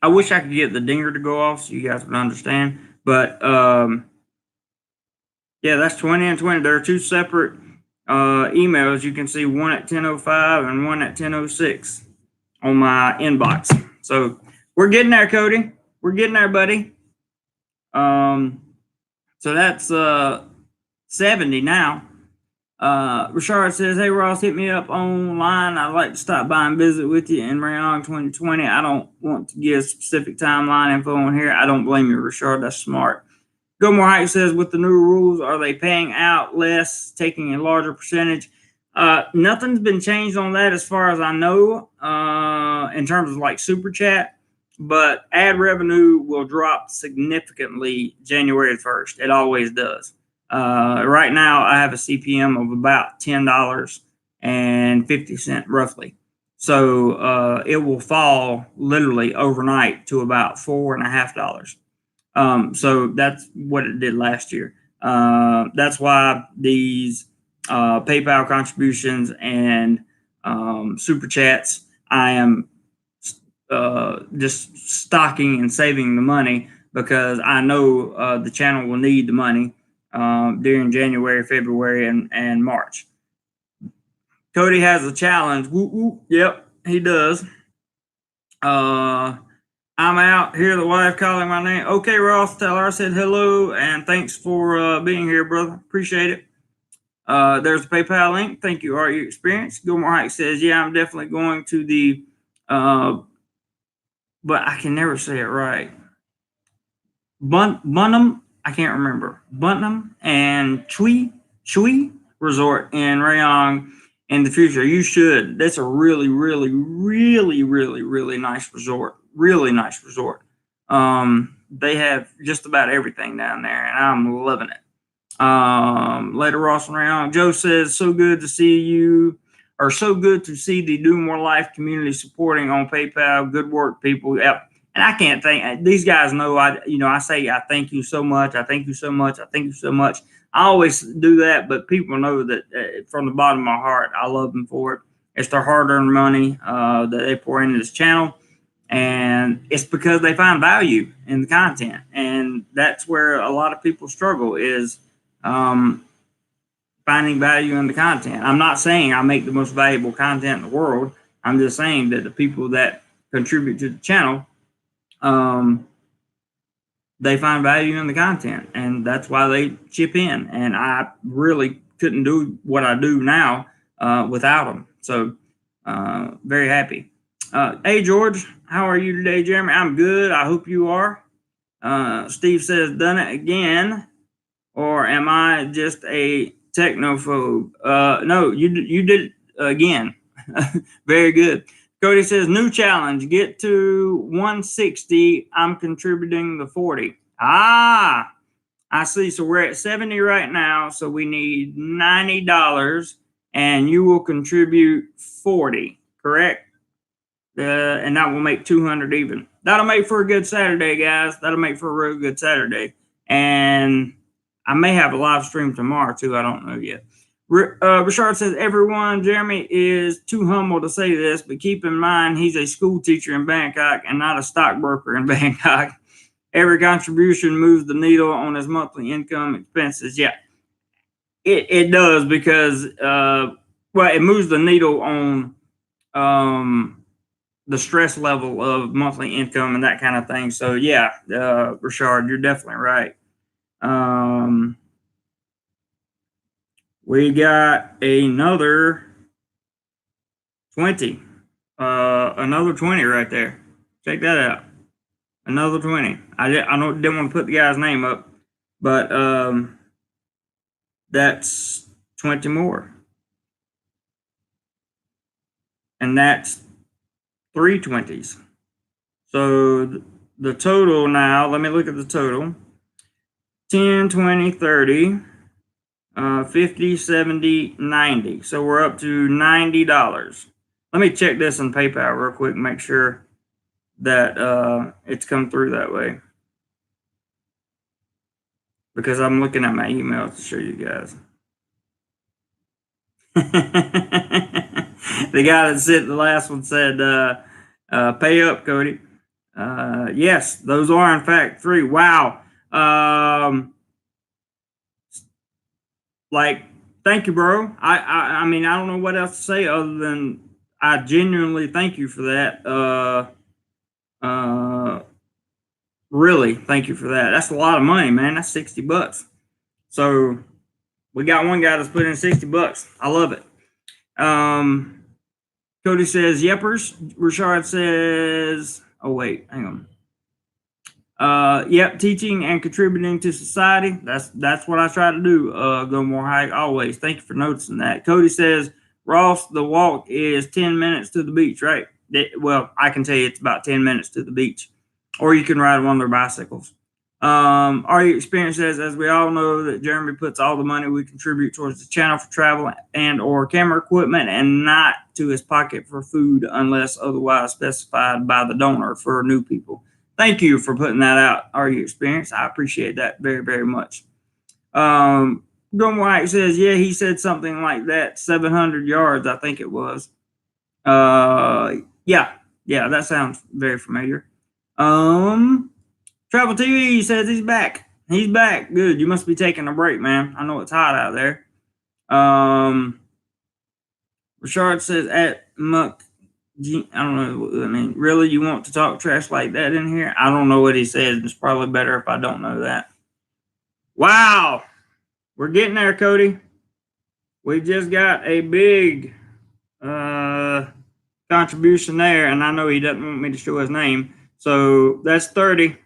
I wish I could get the dinger to go off so you guys would understand. But yeah, that's 20 and 20. There are two separate emails. You can see one at 10:05 and one at 10:06 on my inbox. So we're getting there, Cody. We're getting there, buddy. So that's 70 now. Richard says, "Hey Ross, hit me up online. I'd like to stop by and visit with you in Rayong 2020. I don't want to give specific timeline info on here. I don't blame you, Richard. That's smart." GoMoreHike says, "With the new rules, are they paying out less, taking a larger percentage?" Nothing's been changed on that as far as I know, in terms of like super chat, but ad revenue will drop significantly January 1st. It always does. Right now I have a CPM of about $10.50 roughly. So it will fall literally overnight to about $4.50. So that's what it did last year. That's why these PayPal contributions and super chats. I am just stocking and saving the money because I know the channel will need the money during January, February, and March. Cody has a challenge. Whoop, whoop. Yep, he does. I'm out. Hear the wife calling my name. Okay, Ross, tell her I said hello and thanks for being here, brother. Appreciate it. There's the PayPal link. Thank you, RU Experience. Gilmore Hike says, yeah, I'm definitely going to the, but I can never say it right. Bunham, I can't remember. Bunham and Chui Resort in Rayong in the future. You should. That's a really, really, really, really, really nice resort. Really nice resort. They have just about everything down there, and I'm loving it. Later, Ross and Rayong. Joe says, so good to see you, or so good to see the DoMoreLife community supporting on PayPal. Good work, people. Yep. And I can't thank these guys. Know I say I thank you so much. I thank you so much. I thank you so much. I always do that, but people know that from the bottom of my heart, I love them for it. It's their hard-earned money that they pour into this channel, and it's because they find value in the content, and that's where a lot of people struggle is finding value in the content. I'm not saying I make the most valuable content in the world. I'm just saying that the people that contribute to the channel, they find value in the content, and that's why they chip in. And I really couldn't do what I do now without them. So very happy. Hey, George, how are you today, Jeremy? I'm good. I hope you are. Steve says, done it again, or am I just a technophobe? No, you did it again. Very good. Cody says, new challenge, get to 160. I'm contributing the 40. Ah, I see. So we're at 70 right now. So we need $90 and you will contribute 40, correct? And that will make 200 even. That'll make for a good Saturday, guys. That'll make for a real good Saturday. And I may have a live stream tomorrow too. I don't know yet. Richard says, everyone, Jeremy is too humble to say this, but keep in mind he's a school teacher in Bangkok and not a stockbroker in Bangkok. Every contribution moves the needle on his monthly income expenses. Yeah, it does because, it moves the needle on the stress level of monthly income and that kind of thing. So, yeah, Richard, you're definitely right. We got another 20. Another 20 right there. Check that out. Another 20. I didn't want to put the guy's name up, but that's 20 more. And that's 3 20s. So the total now, let me look at the total. 10, 20, 30. 50, 70, 90. So we're up to $90. Let me check this on PayPal real quick and make sure that it's come through that way. Because I'm looking at my emails to show you guys. The guy that said the last one said, pay up, Cody. Yes, those are in fact 3. Wow. Thank you, bro. I mean, I don't know what else to say other than I genuinely thank you for that. Really, thank you for that. That's a lot of money, man. That's $60. So we got one guy that's put in $60. I love it. Cody says, yepers. Richard says, oh, wait, hang on. Yep, teaching and contributing to society. That's what I try to do. Go more high always. Thank you for noticing that. Cody says, Ross, the walk is 10 minutes to the beach, right? Well, I can tell you it's about 10 minutes to the beach, or you can ride one of their bicycles. Our experience says, as we all know, that Jeremy puts all the money we contribute towards the channel for travel and or camera equipment and not to his pocket for food unless otherwise specified by the donor for new people. Thank you for putting that out, our experience. I appreciate that very, very much. DoMoreLife says, yeah, he said something like that. 700 yards, I think it was. Yeah, that sounds very familiar. Travel TV says he's back. He's back. Good. You must be taking a break, man. I know it's hot out there. Richard says at Muck. I don't know what I mean. Really, you want to talk trash like that in here? I don't know what he says. It's probably better if I don't know that. Wow, we're getting there, Cody. We just got a big contribution there, and I know he doesn't want me to show his name. So that's 30.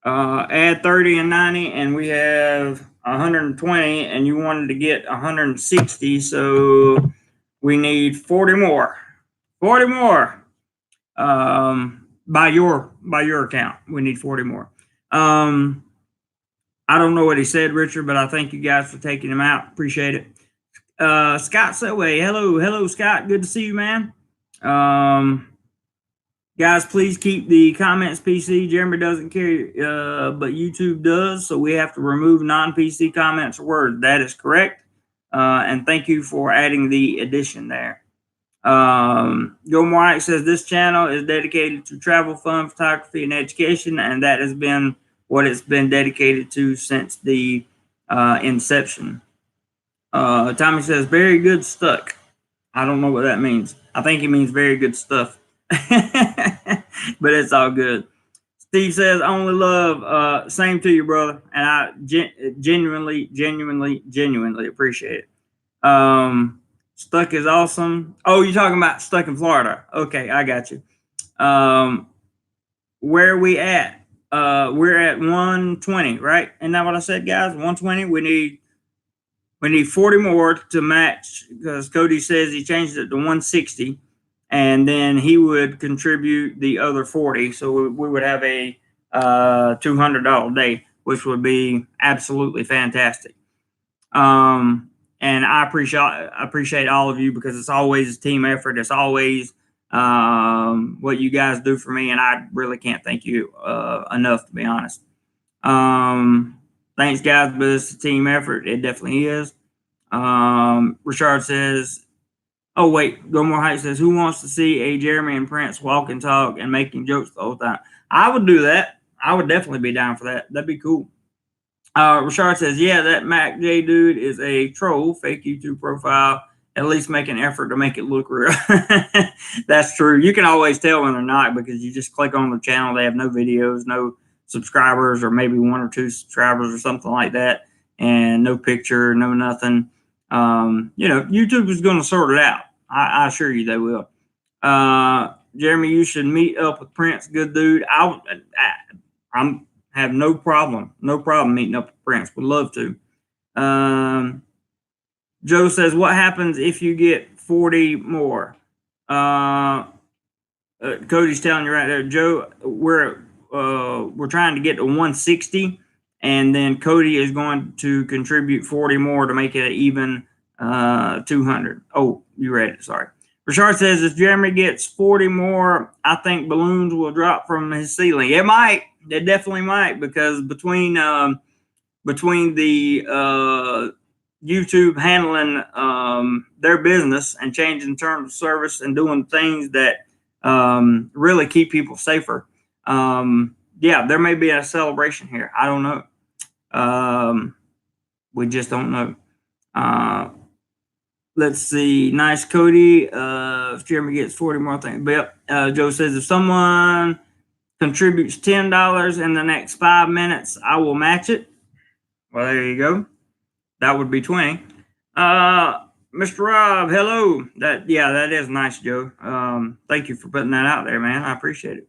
Add 30 and 90, and we have 120, and you wanted to get 160, so we need 40 more. 40 more. By your account, we need 40 more. I don't know what he said, Richard, but I thank you guys for taking him out. Appreciate it. Scott Selway, hello, Scott. Good to see you, man. Guys, please keep the comments PC. Jeremy doesn't care, but YouTube does, so we have to remove non-PC comments or words. That is correct. And thank you for adding the addition there. DoMoreLife says this channel is dedicated to travel, fun, photography, and education, and that has been what it's been dedicated to since the inception. Tommy says very good stuck. I don't know what that means. I think he means very good stuff. But it's all good. Steve says only love. Same to you, brother, and I genuinely appreciate it. Stuck is awesome. Oh, you're talking about stuck in Florida. Okay, I got you. Where are we at? We're at 120, right? Isn't that what I said, guys? 120. We need 40 more to match, because Cody says he changed it to 160, and then he would contribute the other 40. So we would have a $200 day, which would be absolutely fantastic. And I appreciate all of you, because it's always a team effort. It's always what you guys do for me, and I really can't thank you enough, to be honest. Thanks, guys, but it's a team effort. It definitely is. Richard says, oh, wait, DoMoreLife says, who wants to see a Jeremy and Prince walk and talk and making jokes the whole time? I would do that. I would definitely be down for that. That'd be cool. Richard says, yeah, that Mac J dude is a troll, fake YouTube profile. At least make an effort to make it look real. That's true. You can always tell when they're not, because you just click on the channel. They have no videos, no subscribers, or maybe 1 or 2 subscribers or something like that, and no picture, no nothing. YouTube is going to sort it out. I assure you they will. Jeremy, you should meet up with Prince. Good dude. I'm have no problem meeting up with Prince. Would love to. Joe says, what happens if you get 40 more? Cody's telling you right there, Joe, we're trying to get to 160, and then Cody is going to contribute 40 more to make it an even 200. Oh, you read it. Sorry. Richard says, if Jeremy gets 40 more, I think balloons will drop from his ceiling. It might. It definitely might, because between the YouTube handling their business and changing terms of service and doing things that really keep people safer, yeah, there may be a celebration here. I don't know. We just don't know. Let's see. Nice, Cody. If Jeremy gets 40 more things. But Joe says, if someone contributes $10 in the next 5 minutes, I will match it. Well, there you go. That would be 20. Mr. Rob, hello. That is nice, Joe. Thank you for putting that out there, man. I appreciate it.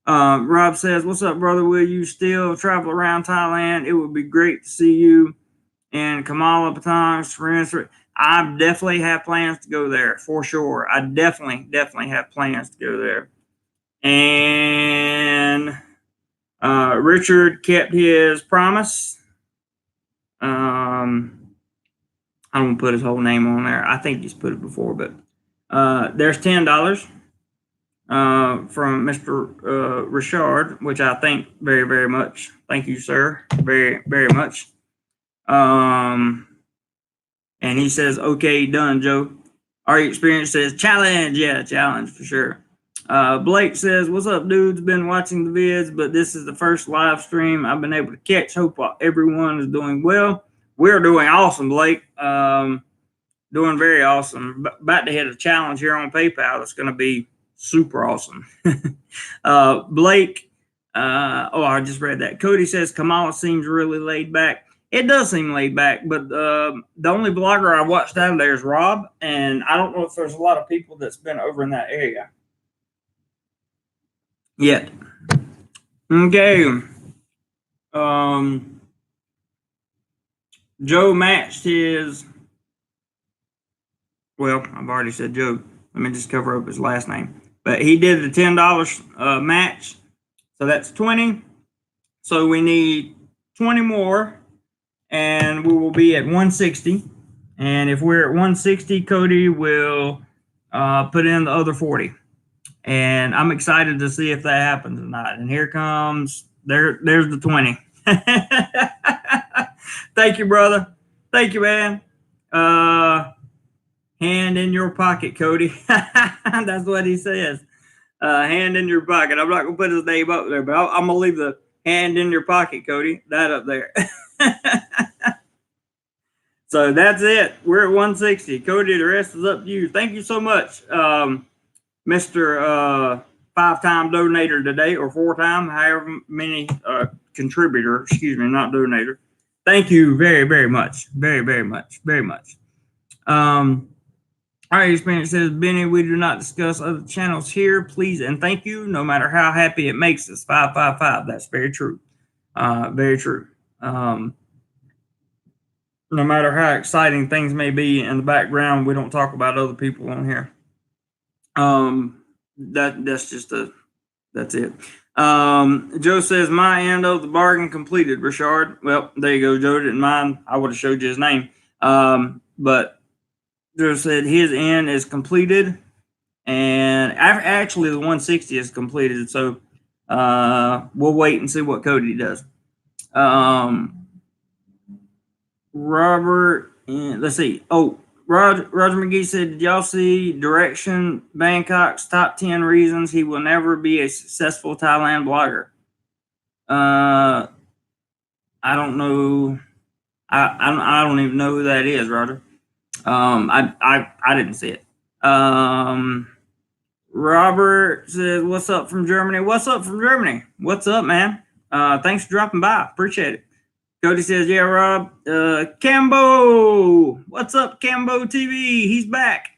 Rob says, what's up, brother? Will you still travel around Thailand? It would be great to see you in Kamala Patang, for instance. I definitely have plans to go there, for sure. I definitely have plans to go there. And Richard kept his promise. I don't put his whole name on there. I think he's put it before, but there's $10 from Mr. Richard, which I thank very, very much. Thank you, sir, very, very much. And he says, okay, done, Joe. Our experience says challenge. Yeah, challenge for sure. Blake says, what's up, dudes? Been watching the vids, but this is the first live stream I've been able to catch. Hope everyone is doing well. We're doing awesome, Blake. Doing very awesome. About to hit a challenge here on PayPal. It's going to be super awesome. Blake, I just read that. Cody says Kamala seems really laid back. It does seem laid back, but the only blogger I watched out of there is Rob, and I don't know if there's a lot of people that's been over in that area yet. Okay. Joe matched his. Well, I've already said Joe. Let me just cover up his last name. But he did the $10 match, so that's 20. So we need 20 more, and we will be at 160. And if we're at 160, Cody will put in the other 40. And I'm excited to see if that happens or not. And here comes, there's the 20. Thank you, brother. Thank you, man. Hand in your pocket, Cody. That's what he says. Hand in your pocket. I'm not going to put his name up there, but I'm going to leave the hand in your pocket, Cody. That up there. So that's it. We're at 160. Cody, the rest is up to you. Thank you so much, Mr. 5-time donator today, or 4-time, however many contributor, excuse me, not donator. Thank you very, very much. Very, very much. Very much. All right, Experience says, Benny, we do not discuss other channels here, please and thank you, no matter how happy it makes us. 555. That's very true. Very true. No matter how exciting things may be in the background, we don't talk about other people on here. That's just that's it. Joe says, my end of the bargain completed, Richard. Well, there you go, Joe. Didn't mind. I would have showed you his name. But Joe said his end is completed, and actually the 160 is completed. So we'll wait and see what Cody does. Robert, let's see. Oh, Roger McGee said, did y'all see Direction Bangkok's top 10 reasons he will never be a successful Thailand blogger? I don't know. I don't even know who that is, Roger. I didn't see it. Robert says, what's up from Germany? What's up from Germany? What's up, man? Thanks for dropping by. Appreciate it. Cody says, yeah, Rob. Cambo. What's up, Cambo TV? He's back.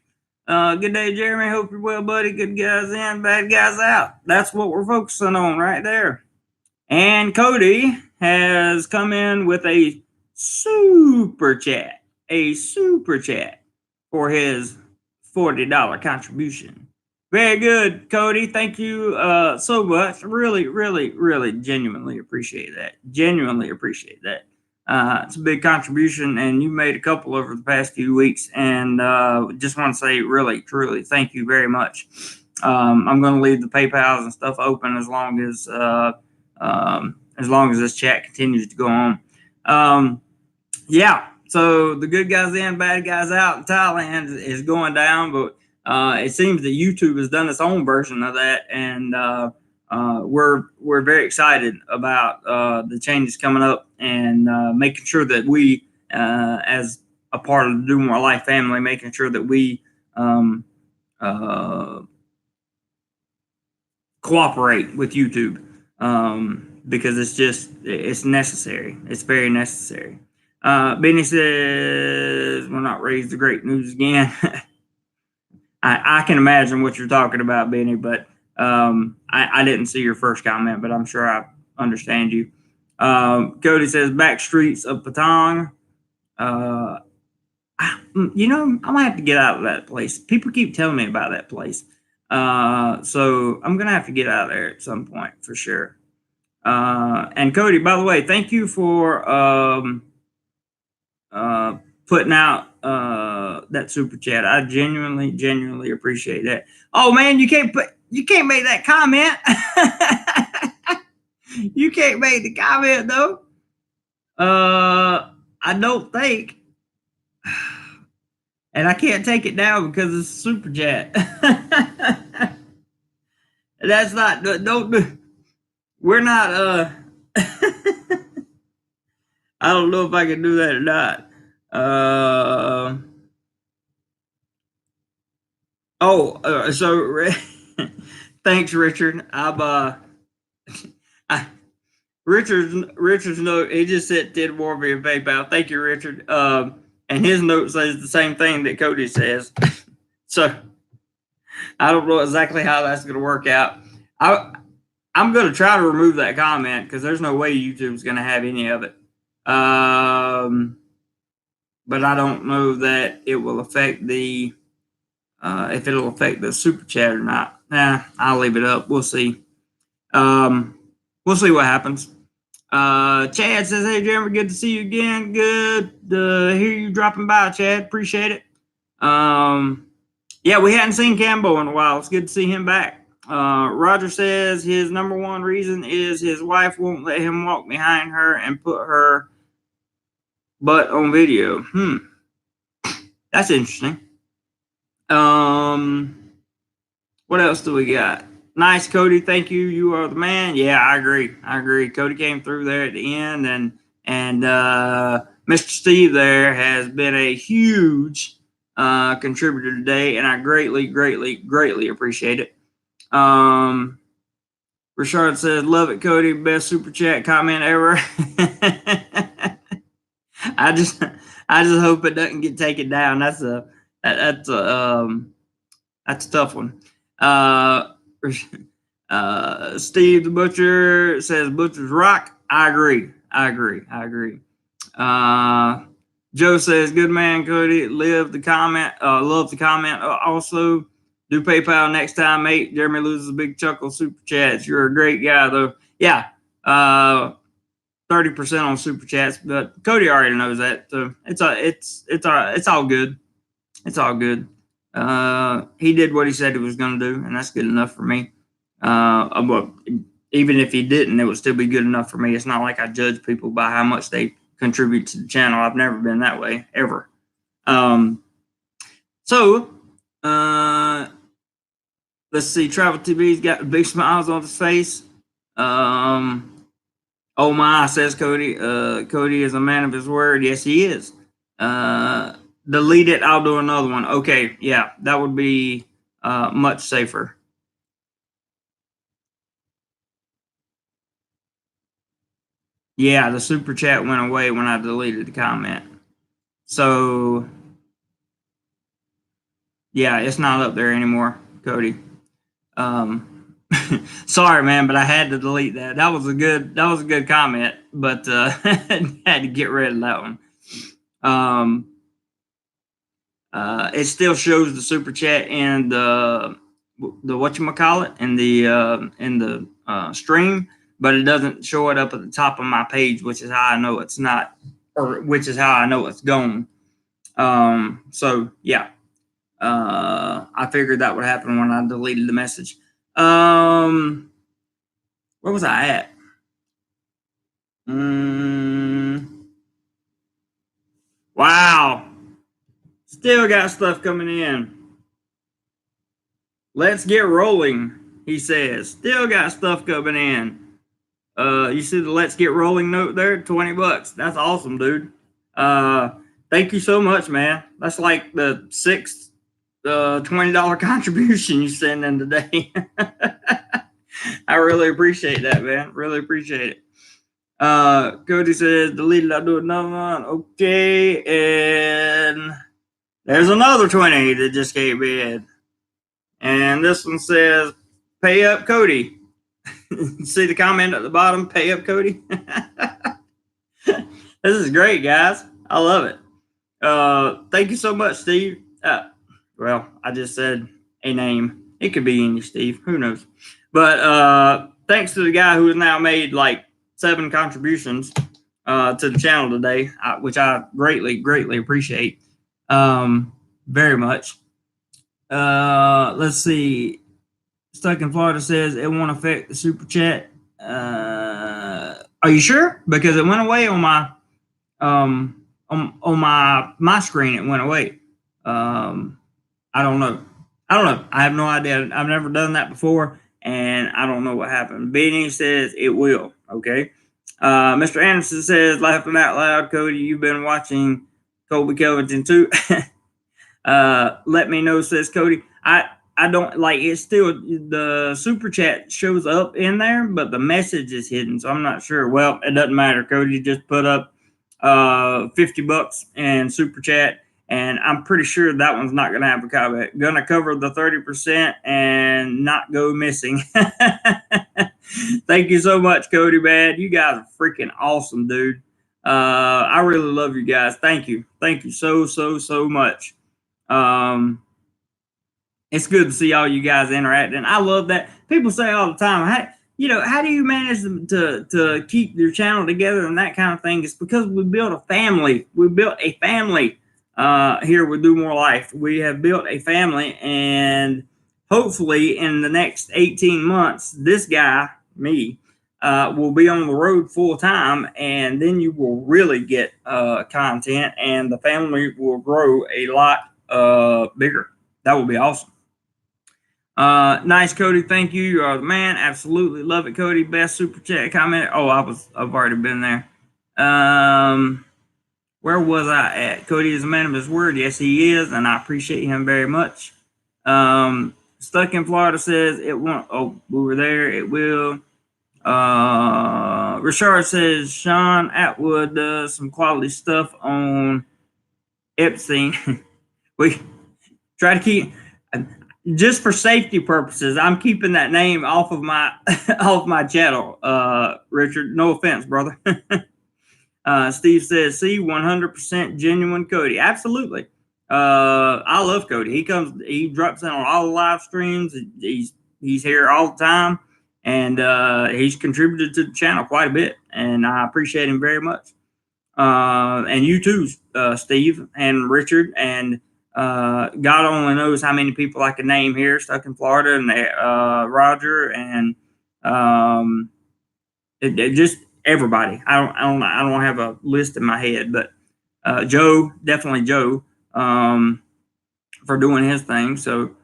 Good day, Jeremy. Hope you're well, buddy. Good guys in, bad guys out. That's what we're focusing on right there. And Cody has come in with a super chat. A super chat for his $40 contribution. Very good, Cody. Thank you so much. Really, really, really genuinely appreciate that. Genuinely appreciate that. It's a big contribution, and you made a couple over the past few weeks. And just want to say, really, truly, thank you very much. I'm going to leave the PayPals and stuff open as long as this chat continues to go on. Yeah. So the good guys in, bad guys out in Thailand is going down, but it seems that YouTube has done its own version of that, and we're very excited about the changes coming up and making sure that we, as a part of the DoMoreLife family, making sure that we cooperate with YouTube because it's necessary. It's very necessary. Benny says, we're not raised to great news again. I can imagine what you're talking about, Benny, but I didn't see your first comment, but I'm sure I understand you. Cody says, back streets of Patong. I'm going to have to get out of that place. People keep telling me about that place. So I'm going to have to get out of there at some point for sure. And Cody, by the way, thank you for putting out that super chat. I genuinely appreciate that. Oh man, you can't make that comment. You can't make the comment though. I don't think, and I can't take it down because it's a super chat. That's not, don't do, we're not, I don't know if I can do that or not. So thanks, Richard. Richard's note, he just said 10 more via PayPal. Thank you, Richard. And his note says the same thing that Cody says. So I don't know exactly how that's going to work out. I'm going to try to remove that comment because there's no way YouTube's going to have any of it. But I don't know that it will affect the if it'll affect the super chat or not. I'll leave it up. We'll see. We'll see what happens. Chad says, "Hey Jeremy, good to see you again. Good to hear you dropping by, Chad. Appreciate it." Yeah, we hadn't seen Cambo in a while. It's good to see him back. Roger says his number one reason is his wife won't let him walk behind her and put her butt on video. That's interesting. What else do we got? Nice, Cody. Thank you. You are the man. Yeah, I agree. Cody came through there at the end, and Mr. Steve there has been a huge contributor today, and I greatly appreciate it. Richard says, "Love it, Cody. Best super chat comment ever." I just hope it doesn't get taken down. That's a tough one. Steve the Butcher says Butcher's rock. I agree. Joe says, "Good man, Cody. Love the comment. Also, do PayPal next time, mate. Jeremy loses a big chuckle. Super chats. You're a great guy, though. Yeah. 30% on super chats, but Cody already knows that. So it's all good. It's all good. He did what he said he was going to do, and that's good enough for me. But even if he didn't, it would still be good enough for me. It's not like I judge people by how much they contribute to the channel. I've never been that way, ever. Let's see. Travel TV's got big smiles on his face. Oh my, says Cody. Cody is a man of his word. Yes, he is. Delete it. I'll do another one. Okay, yeah, that would be much safer. Yeah, the super chat went away when I deleted the comment. So, yeah, it's not up there anymore, Cody. Sorry, man, but I had to delete that. That was a good comment, but had to get rid of that one. It still shows the super chat and the whatchamacallit in the stream, but it doesn't show it up at the top of my page, which is how I know it's not, or which is how I know it's gone. So yeah, I figured that would happen when I deleted the message. Where was I at? Wow. Still got stuff coming in. Let's get rolling, he says. Still got stuff coming in. You see the let's get rolling note there? $20. That's awesome, dude. Thank you so much, man. That's like the sixth $20 contribution you send in today. I really appreciate that, man. Really appreciate it. Cody says, deleted, I'll do another one. Okay, and there's another 20 that just came in. And this one says, pay up, Cody. See the comment at the bottom, pay up, Cody? This is great, guys. I love it. Thank you so much, Steve. Well, I just said a name. It could be any Steve. Who knows? But thanks to the guy who has now made like 7 contributions to the channel today, which I greatly appreciate very much. Let's see. Stuck in Florida says it won't affect the super chat. Are you sure? Because it went away on my on my screen it went away. I don't know. I have no idea. I've never done that before, and I don't know what happened. Benny says it will. Okay. Mr. Anderson says, laughing out loud, Cody, you've been watching Colby Covington too. Let me know, says Cody. I don't like it's still the super chat shows up in there, but the message is hidden, so I'm not sure. Well, it doesn't matter. Cody just put up $50 in super chat, and I'm pretty sure that one's not gonna have a comment. Gonna cover the 30% and not go missing. Thank you so much, Cody, man. You guys are freaking awesome, dude. I really love you guys. Thank you so much. It's good to see all you guys interacting. I love that. People say all the time, how do you manage to keep your channel together and that kind of thing? It's because we built a family. We built a family here with DoMoreLife. We have built a family, and hopefully in the next 18 months, this guy, me, will be on the road full time, and then you will really get content, and the family will grow a lot bigger. That would be awesome. Nice, Cody. Thank you. You are the man. Absolutely love it, Cody. Best super chat comment. Oh, I've already been there. Where was I at? Cody is a man of his word. Yes, he is, and I appreciate him very much. Stuck in Florida says it won't. Oh, we were there. It will. Richard says Sean Atwood does some quality stuff on Epstein. We try to keep. Just for safety purposes, I'm keeping that name off of my channel, Richard. No offense, brother. Steve says, "See, 100% genuine Cody." Absolutely. I love Cody. He drops in on all the live streams. He's here all the time, and he's contributed to the channel quite a bit, and I appreciate him very much. And you too, Steve and Richard, and God only knows how many people I can name here stuck in Florida, and Roger, and just everybody. I don't have a list in my head, but Joe, definitely Joe, for doing his thing. So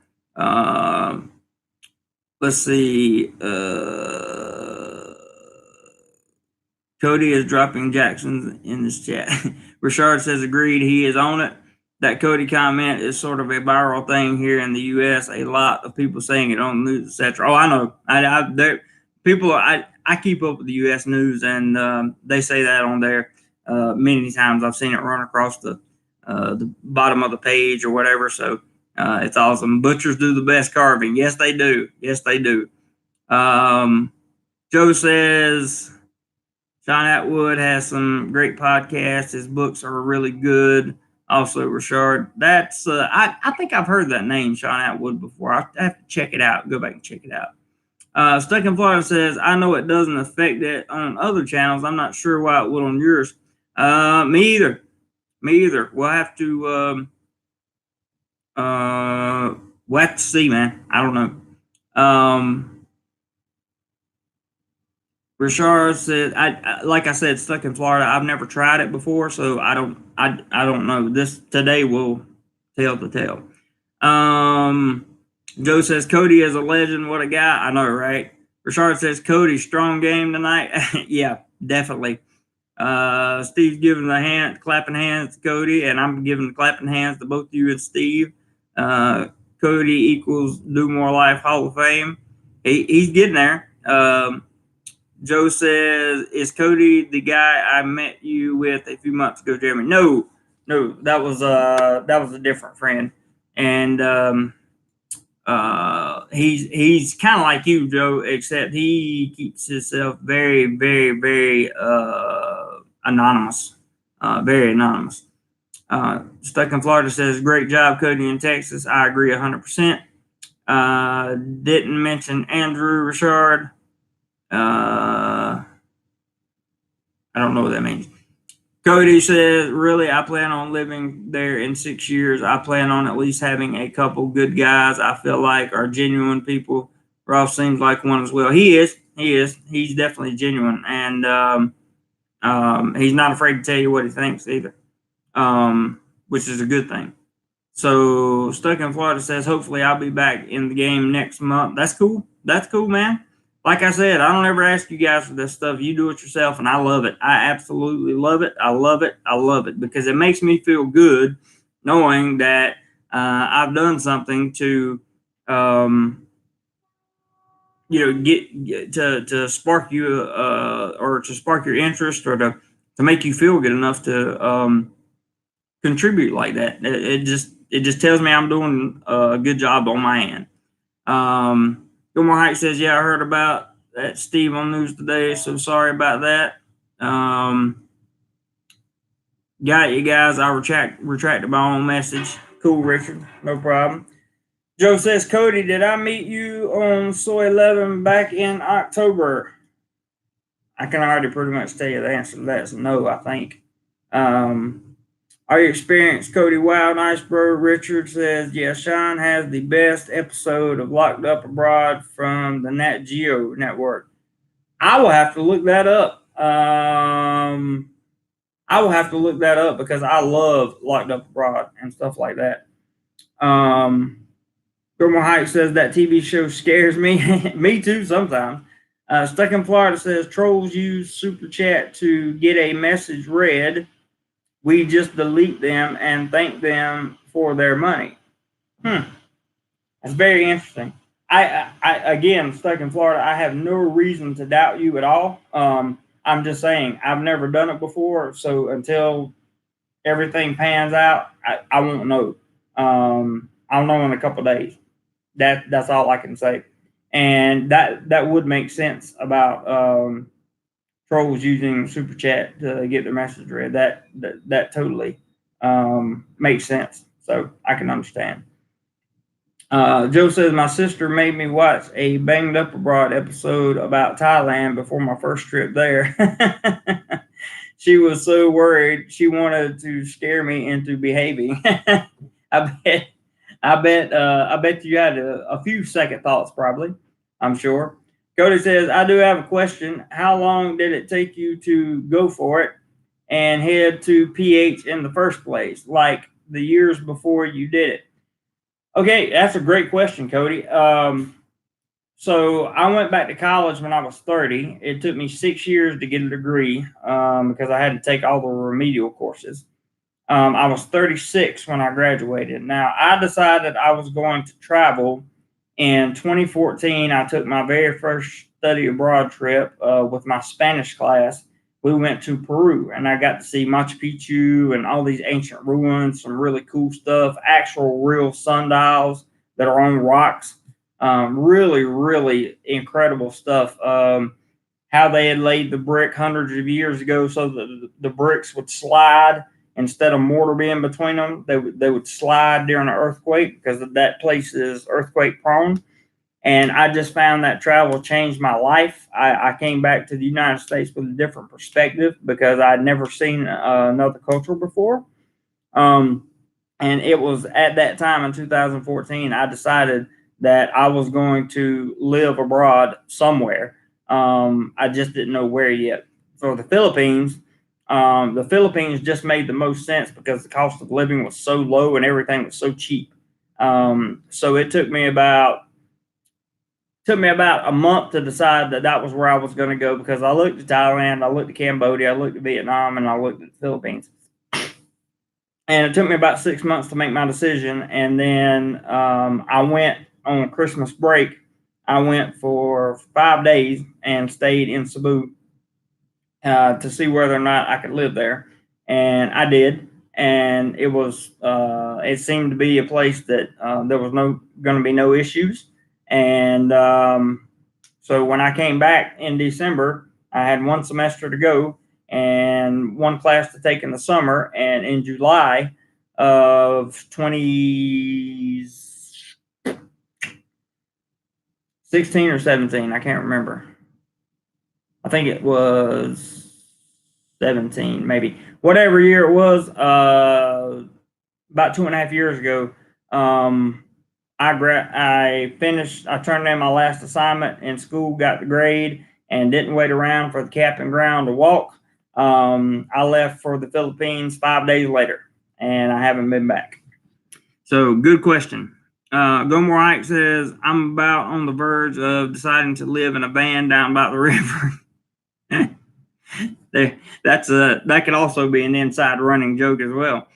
let's see. Cody is dropping Jackson in this chat. Richard says agreed. He is on it. That Cody comment is sort of a viral thing here in the U.S. A lot of people saying it on the news, etc. Oh, I know. I keep up with the U.S. news, and they say that on there many times. I've seen it run across the bottom of the page or whatever. So it's awesome. Butchers do the best carving. Yes, they do. Yes, they do. Joe says Sean Atwood has some great podcasts. His books are really good. Also, Richard, that's I think I've heard that name, Sean Atwood, before. I have to check it out. Go back and check it out. Stuck in Florida says, I know it doesn't affect it on other channels. I'm not sure why it would on yours. Me either. We'll have to see, man. I don't know. Richard said, like I said, stuck in Florida. I've never tried it before, so I don't know. This today will tell the tale. Joe says Cody is a legend. What a guy! I know, right? Richard says Cody strong game tonight. Yeah, definitely. Steve's giving the clapping hands to Cody, and I'm giving the clapping hands to both you and Steve. Cody equals DoMoreLife Hall of Fame. He's getting there. Joe says, is Cody the guy I met you with a few months ago, Jeremy? No, that was a different friend. And he's kind of like you, Joe, except he keeps himself very, very, very anonymous. Very anonymous. Stuck in Florida says, great job, Cody in Texas. I agree 100%. Didn't mention Andrew Richard. I don't know what that means. Cody says, really, I plan on living there in 6 years. I plan on at least having a couple good guys I feel like are genuine people. Ross seems like one as well. He is. He's definitely genuine. And he's not afraid to tell you what he thinks either. which is a good thing. So Stuck in Florida says, hopefully I'll be back in the game next month. That's cool. That's cool, man. Like I said, I don't ever ask you guys for this stuff. You do it yourself, and I love it. I absolutely love it. I love it. I love it because it makes me feel good knowing that I've done something to, get to spark you or to spark your interest or to make you feel good enough to contribute like that. It just tells me I'm doing a good job on my end. Gilmore Heights says, yeah, I heard about that Steve on news today, so sorry about that. Got you guys. I retracted my own message. Cool, Richard. No problem. Joe says, Cody, did I meet you on Soy 11 back in October? I can already pretty much tell you the answer to that is no, I think. Are you experienced, Cody? Wow, nice, bro. Richard says, yeah, Sean has the best episode of Locked Up Abroad from the Nat Geo network. I will have to look that up. Because I love Locked Up Abroad and stuff like that. Gilmore Heights says that TV show scares me. Me too, sometimes. Stuck in Florida says trolls use Super Chat to get a message read. We just delete them and thank them for their money. That's very interesting. I again, Stuck in Florida, I have no reason to doubt you at all. I'm just saying, I've never done it before, so until everything pans out, I won't know. I'll know in a couple of days. That's all I can say. And that would make sense about trolls using Super Chat to get their message read. That totally makes sense. So I can understand. Joe says, my sister made me watch a Banged Up Abroad episode about Thailand before my first trip there. She was so worried she wanted to scare me into behaving. I bet you had a few second thoughts, probably. I'm sure. Cody says, I do have a question. How long did it take you to go for it and head to PH in the first place, like the years before you did it? Okay, that's a great question, Cody. So I went back to college when I was 30. It took me 6 years to get a degree because I had to take all the remedial courses. I was 36 when I graduated. Now, I decided I was going to travel. In 2014, I took my very first study abroad trip with my Spanish class. We went to Peru, and I got to see Machu Picchu and all these ancient ruins, some really cool stuff, actual real sundials that are on rocks. Really, really incredible stuff. How they had laid the brick hundreds of years ago so that the bricks would slide instead of mortar being between them. They would slide during an earthquake because that place is earthquake prone. And I just found that travel changed my life. I came back to the United States with a different perspective because I'd never seen another culture before. And it was at that time in 2014, I decided that I was going to live abroad somewhere. I just didn't know where yet. For the Philippines just made the most sense because the cost of living was so low and everything was so cheap. So it took me about a month to decide that was where I was going to go because I looked at Thailand, I looked at Cambodia, I looked at Vietnam, and I looked at the Philippines. And it took me about 6 months to make my decision. And then I went on Christmas break. I went for 5 days and stayed in Cebu to see whether or not I could live there. And I did. And it seemed to be a place that there was going to be no issues. And so when I came back in December, I had one semester to go and one class to take in the summer. And in July of 2016 or 17, I can't remember. I think it was 17, maybe. Whatever year it was, about 2.5 years ago, I finished. I turned in my last assignment in school, got the grade, and didn't wait around for the cap and ground to walk. I left for the Philippines 5 days later. and I haven't been back. So good question. DoMoreLife says, I'm about on the verge of deciding to live in a van down by the river. That could also be an inside running joke as well.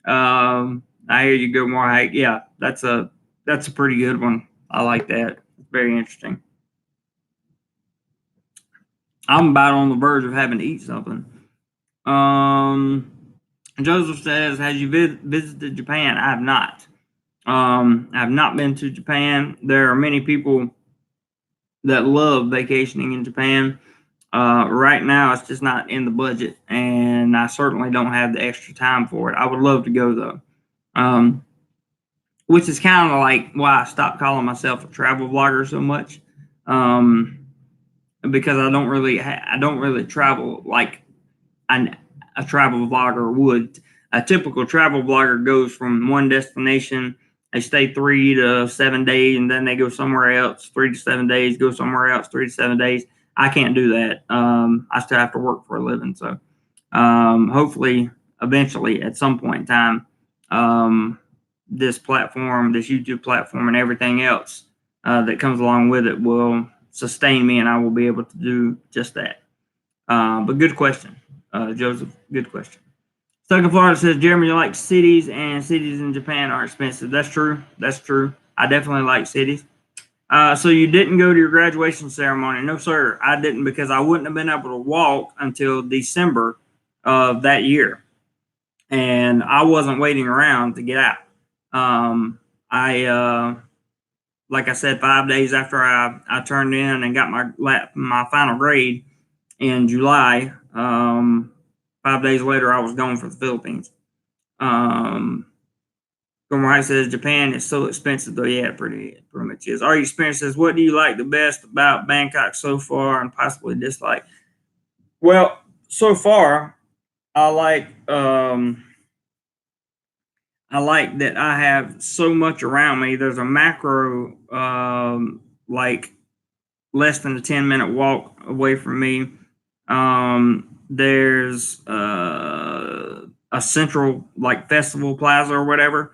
I hear you go, more hike. Yeah, that's a pretty good one. I like that. It's very interesting. I'm about on the verge of having to eat something. Joseph says, "Has you visited Japan?" I have not. I have not been to Japan. There are many people that love vacationing in Japan. Right now, it's just not in the budget, and I certainly don't have the extra time for it. I would love to go though, which is kind of like why I stopped calling myself a travel vlogger so much, because I don't really travel like a travel vlogger would. A typical travel vlogger goes from one destination, they stay 3 to 7 days, and then they go somewhere else. 3 to 7 days, go somewhere else. 3 to 7 days. I can't do that. I still have to work for a living. So hopefully, eventually, at some point in time, this platform, this YouTube platform, and everything else that comes along with it will sustain me, and I will be able to do just that. But good question, Joseph. Good question. Stuck in Florida says, Jeremy, you like cities, and cities in Japan are expensive. That's true. That's true. I definitely like cities. So you didn't go to your graduation ceremony? No, sir. I didn't, because I wouldn't have been able to walk until December of that year. And I wasn't waiting around to get out. Like I said, 5 days after I turned in and got my final grade in July, 5 days later, I was gone for the Philippines. Right says Japan is so expensive, though. Yeah, pretty much is. Our experience says, what do you like the best about Bangkok so far, and possibly dislike? Well, so far, I like that I have so much around me. There's a macro, like less than a 10-minute walk away from me. There's a central like festival plaza or whatever.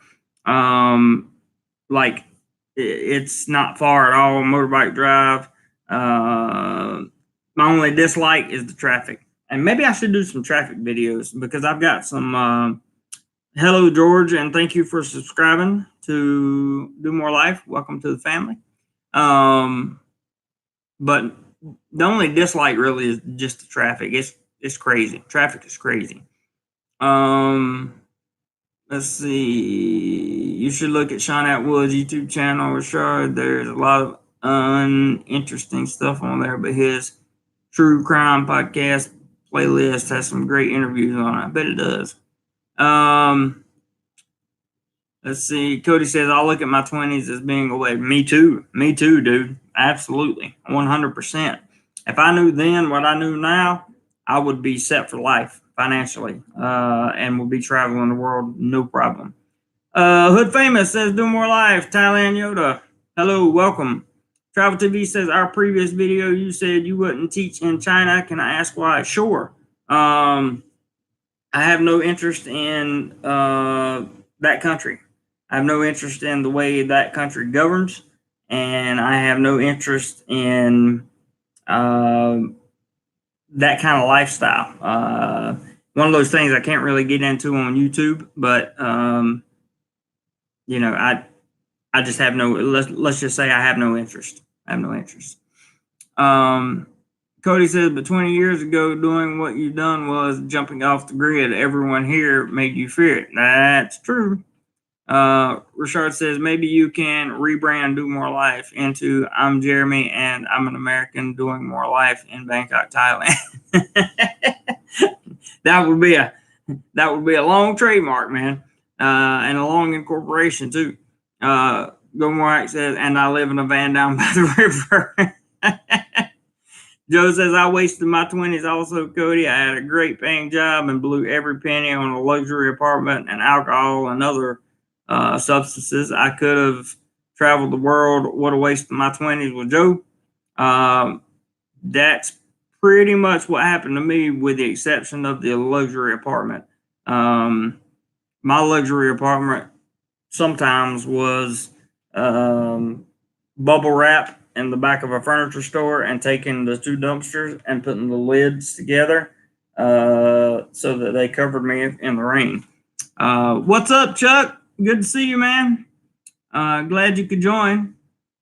Like it's not far at all. Motorbike drive. My only dislike is the traffic, and maybe I should do some traffic videos, because I've got some. Hello, George, and thank you for subscribing to DoMoreLife. Welcome to the family. But the only dislike really is just the traffic. It's crazy. Traffic is crazy. Let's see. You should look at Sean Atwood's YouTube channel, Richard. There's a lot of uninteresting stuff on there, but his True Crime podcast playlist has some great interviews on it. I bet it does. Let's see. Cody says, I'll look at my 20s as being away. Me too. Me too, dude. Absolutely. 100%. If I knew then what I knew now, I would be set for life financially, and would be traveling the world, no problem. Hood Famous says, DoMoreLife. Thailand Yoda. Hello, welcome. Travel TV says, our previous video, you said you wouldn't teach in China. Can I ask why? Sure. I have no interest in that country. I have no interest in the way that country governs, and I have no interest in that kind of lifestyle. One of those things I can't really get into on YouTube, but I just have no. Let's just say I have no interest. I have no interest. Cody says, but 20 years ago, doing what you've done was jumping off the grid. Everyone here made you fear it. That's true. Richard says, maybe you can rebrand DoMoreLife into I'm Jeremy and I'm an American doing more life in Bangkok, Thailand. That would be a long trademark, man, and a long incorporation too. DoMoreLife says, and I live in a van down by the river. Joe says, I wasted my 20s also, Cody. I had a great paying job and blew every penny on a luxury apartment and alcohol and other substances. I could have traveled the world. What a waste of my 20s with Joe. That's pretty much what happened to me, with the exception of the luxury apartment. my luxury apartment sometimes was bubble wrap in the back of a furniture store and taking the two dumpsters and putting the lids together so that they covered me in the rain. What's up, Chuck? Good to see you, man. Glad you could join.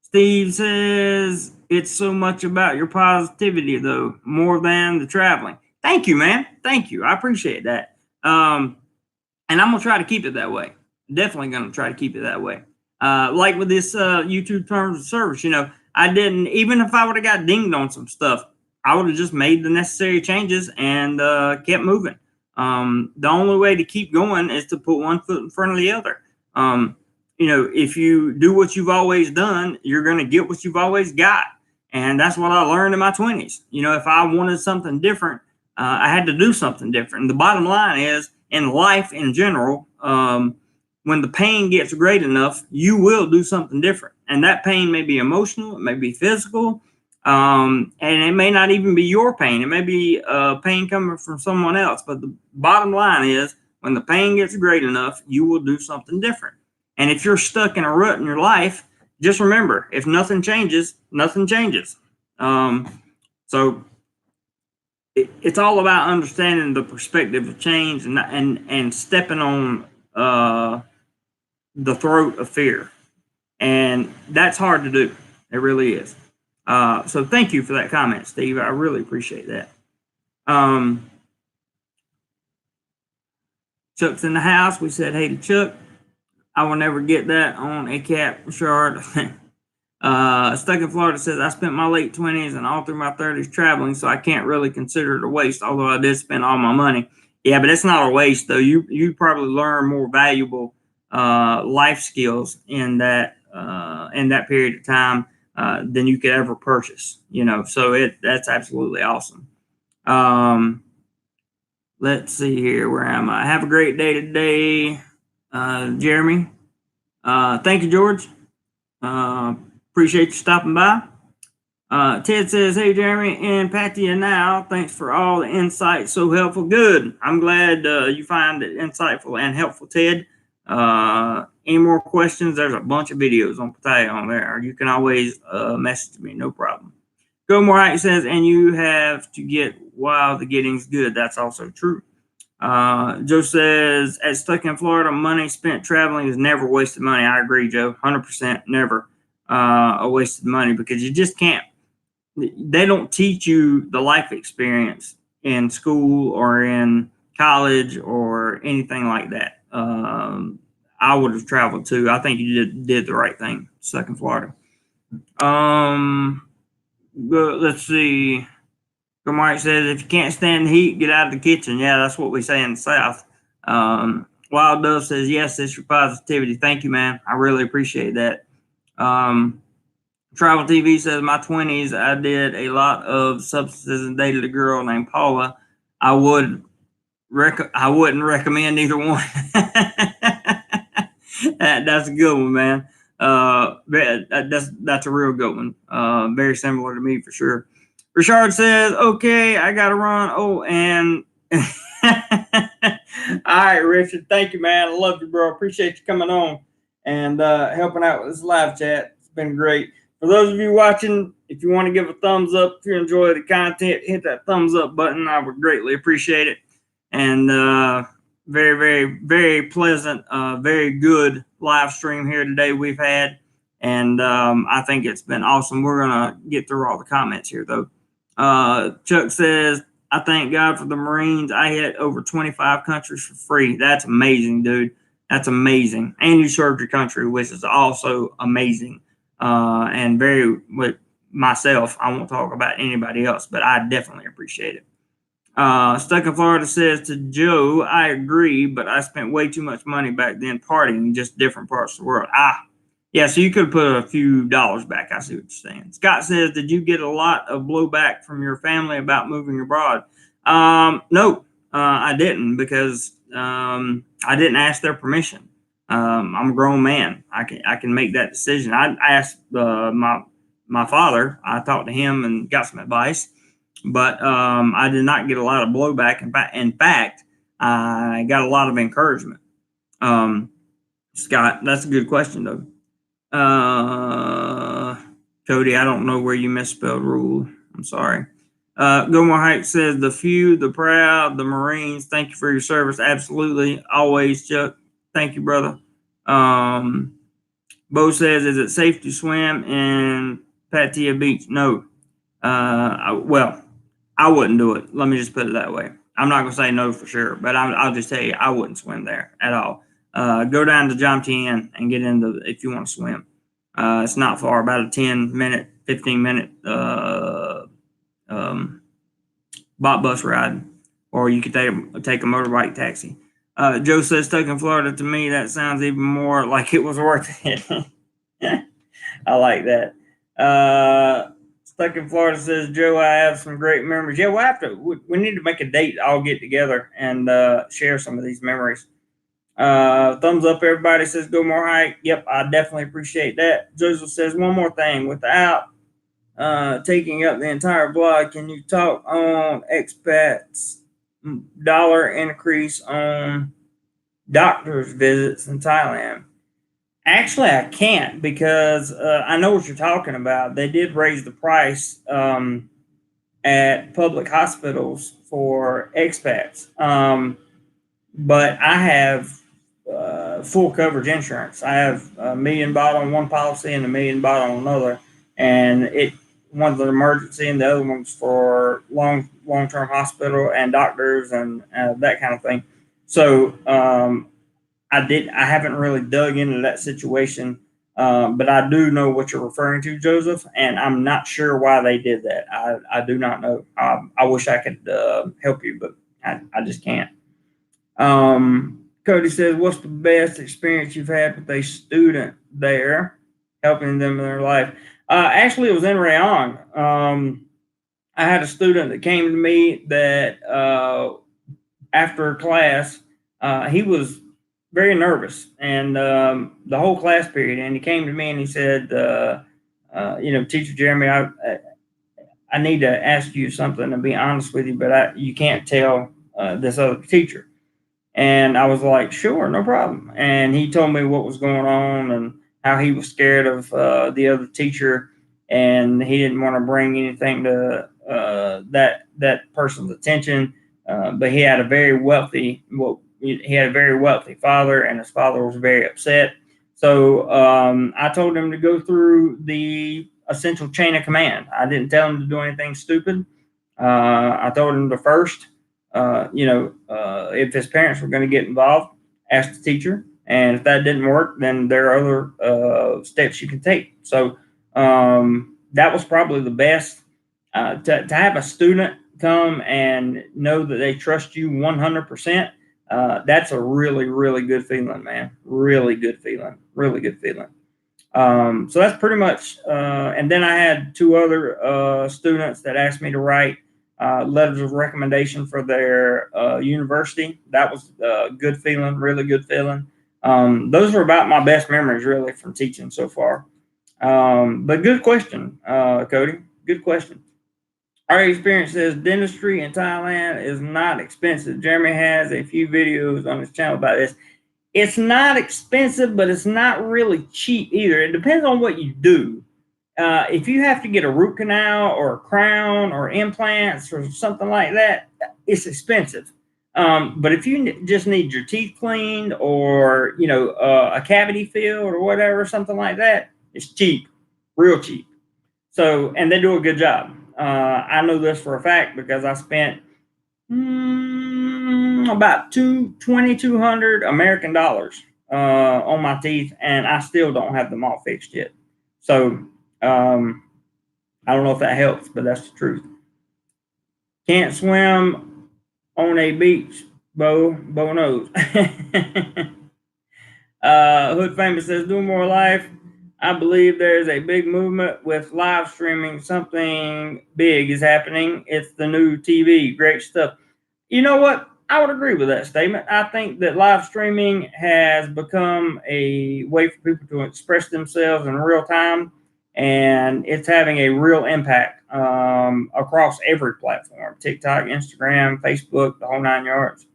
Steve says it's so much about your positivity, though, more than the traveling. Thank you, man. Thank you. I appreciate that. And I'm gonna try to keep it that way. Definitely gonna try to keep it that way. Like with this YouTube terms of service, I didn't, even if I would have got dinged on some stuff, I would have just made the necessary changes and kept moving. The only way to keep going is to put one foot in front of the other. If you do what you've always done, you're going to get what you've always got. And that's what I learned in my 20s. If I wanted something different, I had to do something different. And the bottom line is, in life in general, when the pain gets great enough, you will do something different. And that pain may be emotional, it may be physical, and it may not even be your pain. It may be pain coming from someone else. But the bottom line is, when the pain gets great enough, you will do something different. And if you're stuck in a rut in your life, just remember, if nothing changes, nothing changes. So it's all about understanding the perspective of change and stepping on the throat of fear. And that's hard to do. It really is. So thank you for that comment, Steve. I really appreciate that. Chuck's in the house. We said hey to Chuck. I will never get that on a cap shard. Stuck in Florida says, I spent my late 20s and all through my 30s traveling, so I can't really consider it a waste, although I did spend all my money. Yeah, but it's not a waste, though. You probably learn more valuable life skills in that period of time than you could ever purchase. So that's absolutely awesome. Let's see here. Where am I? Have a great day today, Jeremy. Thank you, George. Appreciate you stopping by. Ted says, hey, Jeremy and Patia now. Thanks for all the insight. So helpful. Good. I'm glad you find it insightful and helpful, Ted. Any more questions? There's a bunch of videos on Patia on there. You can always message me. No problem. DoMoreLife says, and you have to get while the getting's good. That's also true. Joe says, at stuck in Florida, money spent traveling is never wasted money. I agree, Joe. 100% never a wasted money, because you just can't. They don't teach you the life experience in school or in college or anything like that. I would have traveled too. I think you did the right thing, stuck in Florida. Let's see. Mike says, if you can't stand the heat, get out of the kitchen. Yeah, that's what we say in the South. Wild Dove says, yes, it's your positivity. Thank you, man. I really appreciate that. Travel TV says, my 20s, I did a lot of substances and dated a girl named Paula. I wouldn't recommend either one. That's a good one, man. That's a real good one. Very similar to me for sure. Richard says, okay, I got to run. Oh, and all right, Richard. Thank you, man. I love you, bro. Appreciate you coming on and helping out with this live chat. It's been great. For those of you watching, if you want to give a thumbs up, if you enjoy the content, hit that thumbs up button. I would greatly appreciate it. And very, very, very pleasant, very good live stream here today we've had. And I think it's been awesome. We're going to get through all the comments here, though. Chuck says, I thank God for the Marines. I hit over 25 countries for free. That's amazing, dude. That's amazing. And you served your country, which is also amazing. And very, with myself, I won't talk about anybody else, but I definitely appreciate it. Stuck in Florida says to Joe, I agree, but I spent way too much money back then partying in just different parts of the world. Yeah, so you could have put a few dollars back. I see what you're saying. Scott says, did you get a lot of blowback from your family about moving abroad? No, I didn't, because I didn't ask their permission. I'm a grown man. I can make that decision. I asked my father. I talked to him and got some advice, but I did not get a lot of blowback. In fact, I got a lot of encouragement. Scott, that's a good question though. Cody, I don't know where you misspelled rule. I'm sorry. Go More Height says the few, the proud, the Marines. Thank you for your service. Absolutely, always, Chuck. Thank you, brother. Bo says, is it safe to swim in Pattaya Beach? No. Well, I wouldn't do it. Let me just put it that way. I'm not gonna say no for sure, but I'll just tell you I wouldn't swim there at all. Go down to Jom Tien and get into if you want to swim. It's not far, about a 10-minute, 15-minute bot bus ride, or you could take a motorbike taxi. Joe says stuck in Florida. To me, that sounds even more like it was worth it. I like that. Stuck in Florida says Joe, I have some great memories. Yeah, we'll have to. We need to make a date. I'll get together and share some of these memories. Thumbs up, everybody says go more hike. Yep, I definitely appreciate that. Joseph says one more thing. Without taking up the entire blog, can you talk on expats dollar increase on doctor's visits in Thailand? Actually, I can't because I know what you're talking about. They did raise the price at public hospitals for expats, but I have full coverage insurance. I have a million baht on one policy and a million baht on another, and one's an emergency and the other one's for long term hospital and doctors and that kind of thing. So I haven't really dug into that situation, but I do know what you're referring to, Joseph, and I'm not sure why they did that. I do not know. I wish I could help you, but I just can't. Cody says, what's the best experience you've had with a student there, helping them in their life? Actually, it was in Rayong. I had a student that came to me that after class, he was very nervous, and the whole class period, and he came to me and he said, Teacher Jeremy, I need to ask you something and be honest with you, but you can't tell this other teacher. And I was like, sure, no problem. And he told me what was going on and how he was scared of the other teacher, and he didn't want to bring anything to that person's attention. But he had a very wealthy father, and his father was very upset. So I told him to go through the essential chain of command. I didn't tell him to do anything stupid. I told him to first, if his parents were going to get involved, ask the teacher. And if that didn't work, then there are other steps you can take. So that was probably the best. To have a student come and know that they trust you 100%, that's a really, really good feeling, man. Really good feeling. Really good feeling. So that's pretty much. And then I had two other students that asked me to write letters of recommendation for their university. That was a good feeling, really good feeling. Those are about my best memories, really, from teaching so far. But good question, Cody. Good question. Our experience says dentistry in Thailand is not expensive. Jeremy has a few videos on his channel about this. It's not expensive, but it's not really cheap either. It depends on what you do. If you have to get a root canal or a crown or implants or something like that, it's expensive. But if you just need your teeth cleaned or, a cavity filled or whatever, something like that, it's cheap, real cheap. So, and they do a good job. I know this for a fact because I spent about $2,200 American dollars on my teeth, and I still don't have them all fixed yet. So, I don't know if that helps, but that's the truth. Can't swim on a beach. Bo knows. Hood Famous says, DoMoreLife. I believe there's a big movement with live streaming. Something big is happening. It's the new TV. Great stuff. You know what? I would agree with that statement. I think that live streaming has become a way for people to express themselves in real time, and it's having a real impact across every platform: TikTok, Instagram, Facebook, the whole nine yards.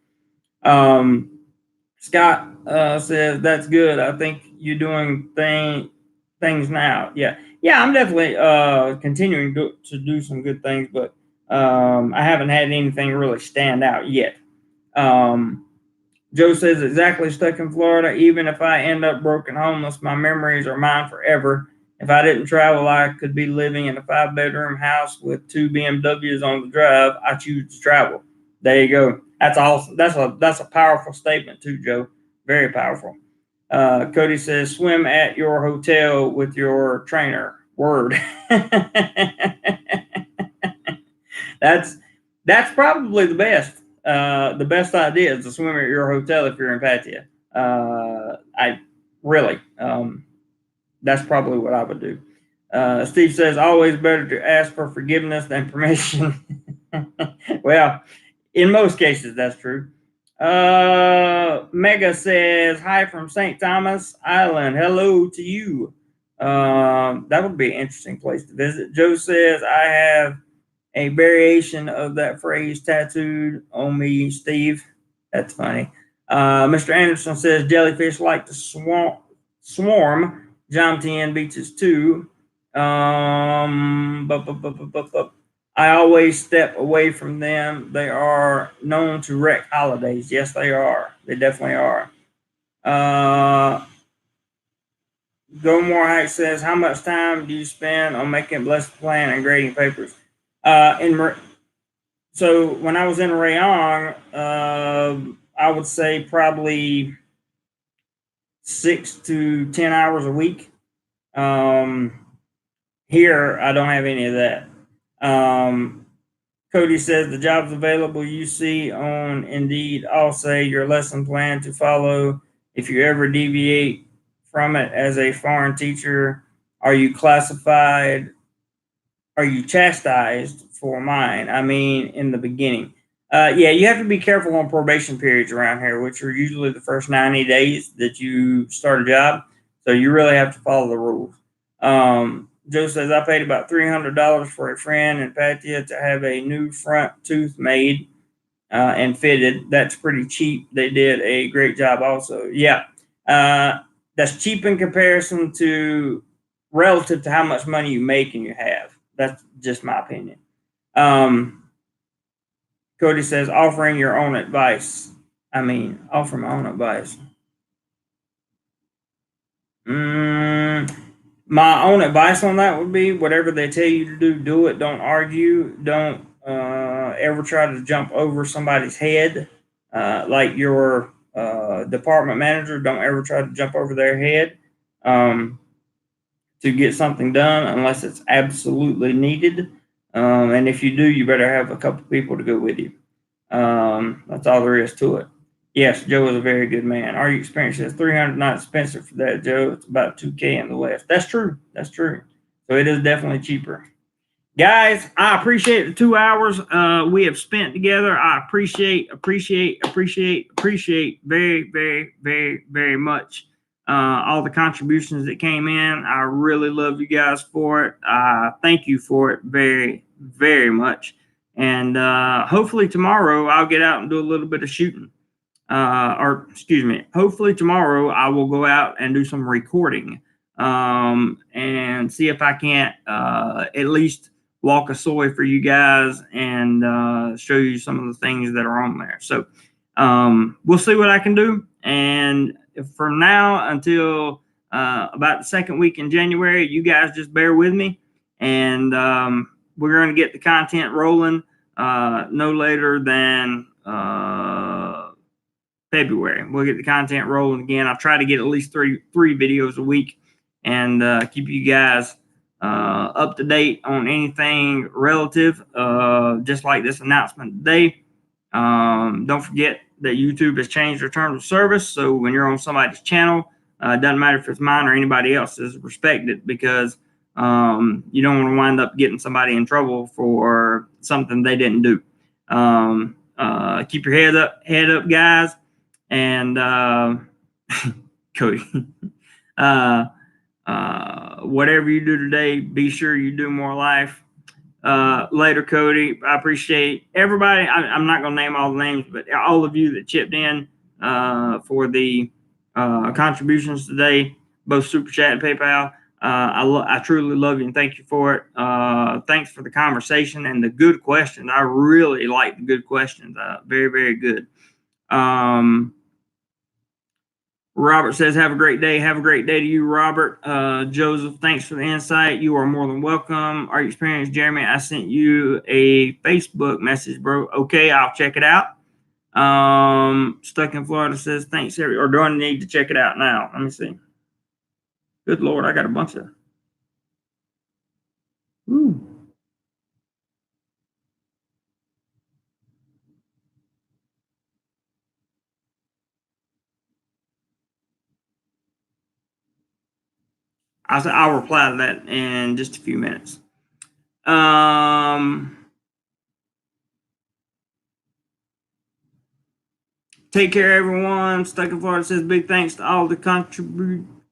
Scott says that's good. I think you're doing things now. Yeah, I'm definitely continuing to do some good things, but I haven't had anything really stand out yet. Joe says exactly, stuck in Florida. Even if I end up broken homeless, my memories are mine forever. If I didn't travel, I could be living in a 5-bedroom house with 2 BMWs on the drive. I choose to travel. There you go. That's awesome. That's a powerful statement too, Joe. Very powerful. Cody says, swim at your hotel with your trainer. Word. that's that's probably the best. The best idea is to swim at your hotel if you're in Pattaya. I really, that's probably what I would do. Steve says, always better to ask for forgiveness than permission. Well, in most cases, that's true. Mega says, hi from St. Thomas Island. Hello to you. That would be an interesting place to visit. Joe says, I have a variation of that phrase tattooed on me, Steve. That's funny. Mr. Anderson says jellyfish like to swarm John Tien beaches too. I always step away from them. They are known to wreck holidays. Yes, they are. They definitely are. DoMoreLife says, how much time do you spend on making a blessed plan and grading papers? So when I was in Rayong, I would say probably 6 to 10 hours a week. Here, I don't have any of that. Cody says the jobs available you see on Indeed all say your lesson plan to follow. If you ever deviate from it as a foreign teacher, are you classified? Are you chastised for mine? I mean, in the beginning. Yeah, you have to be careful on probation periods around here, which are usually the first 90 days that you start a job. So you really have to follow the rules. Joe says, I paid about $300 for a friend in Pattaya to have a new front tooth made and fitted. That's pretty cheap. They did a great job also. Yeah, that's cheap in comparison to relative to how much money you make and you have. That's just my opinion. Cody says, offering your own advice. I mean, offer my own advice. My own advice on that would be whatever they tell you to do, do it. Don't argue. Don't ever try to jump over somebody's head. Like your department manager, don't ever try to jump over their head to get something done unless it's absolutely needed. And if you do, you better have a couple people to go with you. That's all there is to it. Yes, Joe is a very good man. Our experience is $300 not expensive for that, Joe. It's about $2K in the West. That's true. That's true. So it is definitely cheaper. Guys, I appreciate the 2 hours we have spent together. I appreciate very, very, very, very much all the contributions that came in. I really love you guys for it. Thank you for it very, very much. And hopefully tomorrow I'll get out and do a little bit of shooting. Hopefully tomorrow I will go out and do some recording and see if I can't at least walk a soy for you guys and show you some of the things that are on there. So we'll see what I can do. And from now until about the second week in January, you guys just bear with me. And we're going to get the content rolling no later than February. We'll get the content rolling again. I'll try to get at least three videos a week and keep you guys up to date on anything relative, just like this announcement today. Don't forget that YouTube has changed their terms of service. So when you're on somebody's channel, it doesn't matter if it's mine or anybody else's, respect it, because you don't want to wind up getting somebody in trouble for something they didn't do. Keep your head up, guys. And Cody, whatever you do today, be sure you do more life. Later, Cody. I appreciate everybody. I'm not going to name all the names, but all of you that chipped in for the contributions today, both Super Chat and PayPal. I truly love you and thank you for it. Thanks for the conversation and the good questions. I really like the good questions. Very, very good. Robert says, have a great day. Have a great day to you, Robert. Joseph, thanks for the insight. You are more than welcome. Are you experienced, Jeremy? I sent you a Facebook message, bro. Okay, I'll check it out. Stuck in Florida says, thanks, or do I need to check it out now? Let me see. Good Lord, I got a bunch of. Ooh. I'll reply to that in just a few minutes. Take care, everyone. Stuck in Florida says, big thanks to all the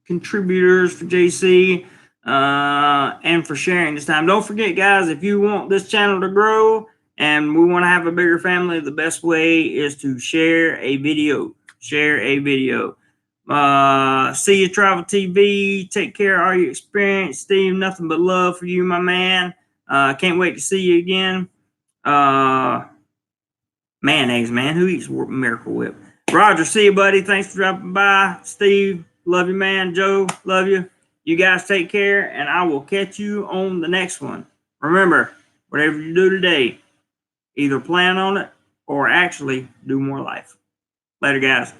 contributors for JC and for sharing this time. Don't forget, guys, if you want this channel to grow and we want to have a bigger family, the best way is to share a video. Share a video. See you, Travel TV. Take care. Are you experienced? Steve, nothing but love for you, my man. Can't wait to see you again. Mayonnaise, man. Who eats Miracle Whip? Roger, see you, buddy. Thanks for dropping by. Steve, love you, man. Joe, love you. You guys take care, and I will catch you on the next one. Remember, whatever you do today, either plan on it or actually do more life. Later, guys.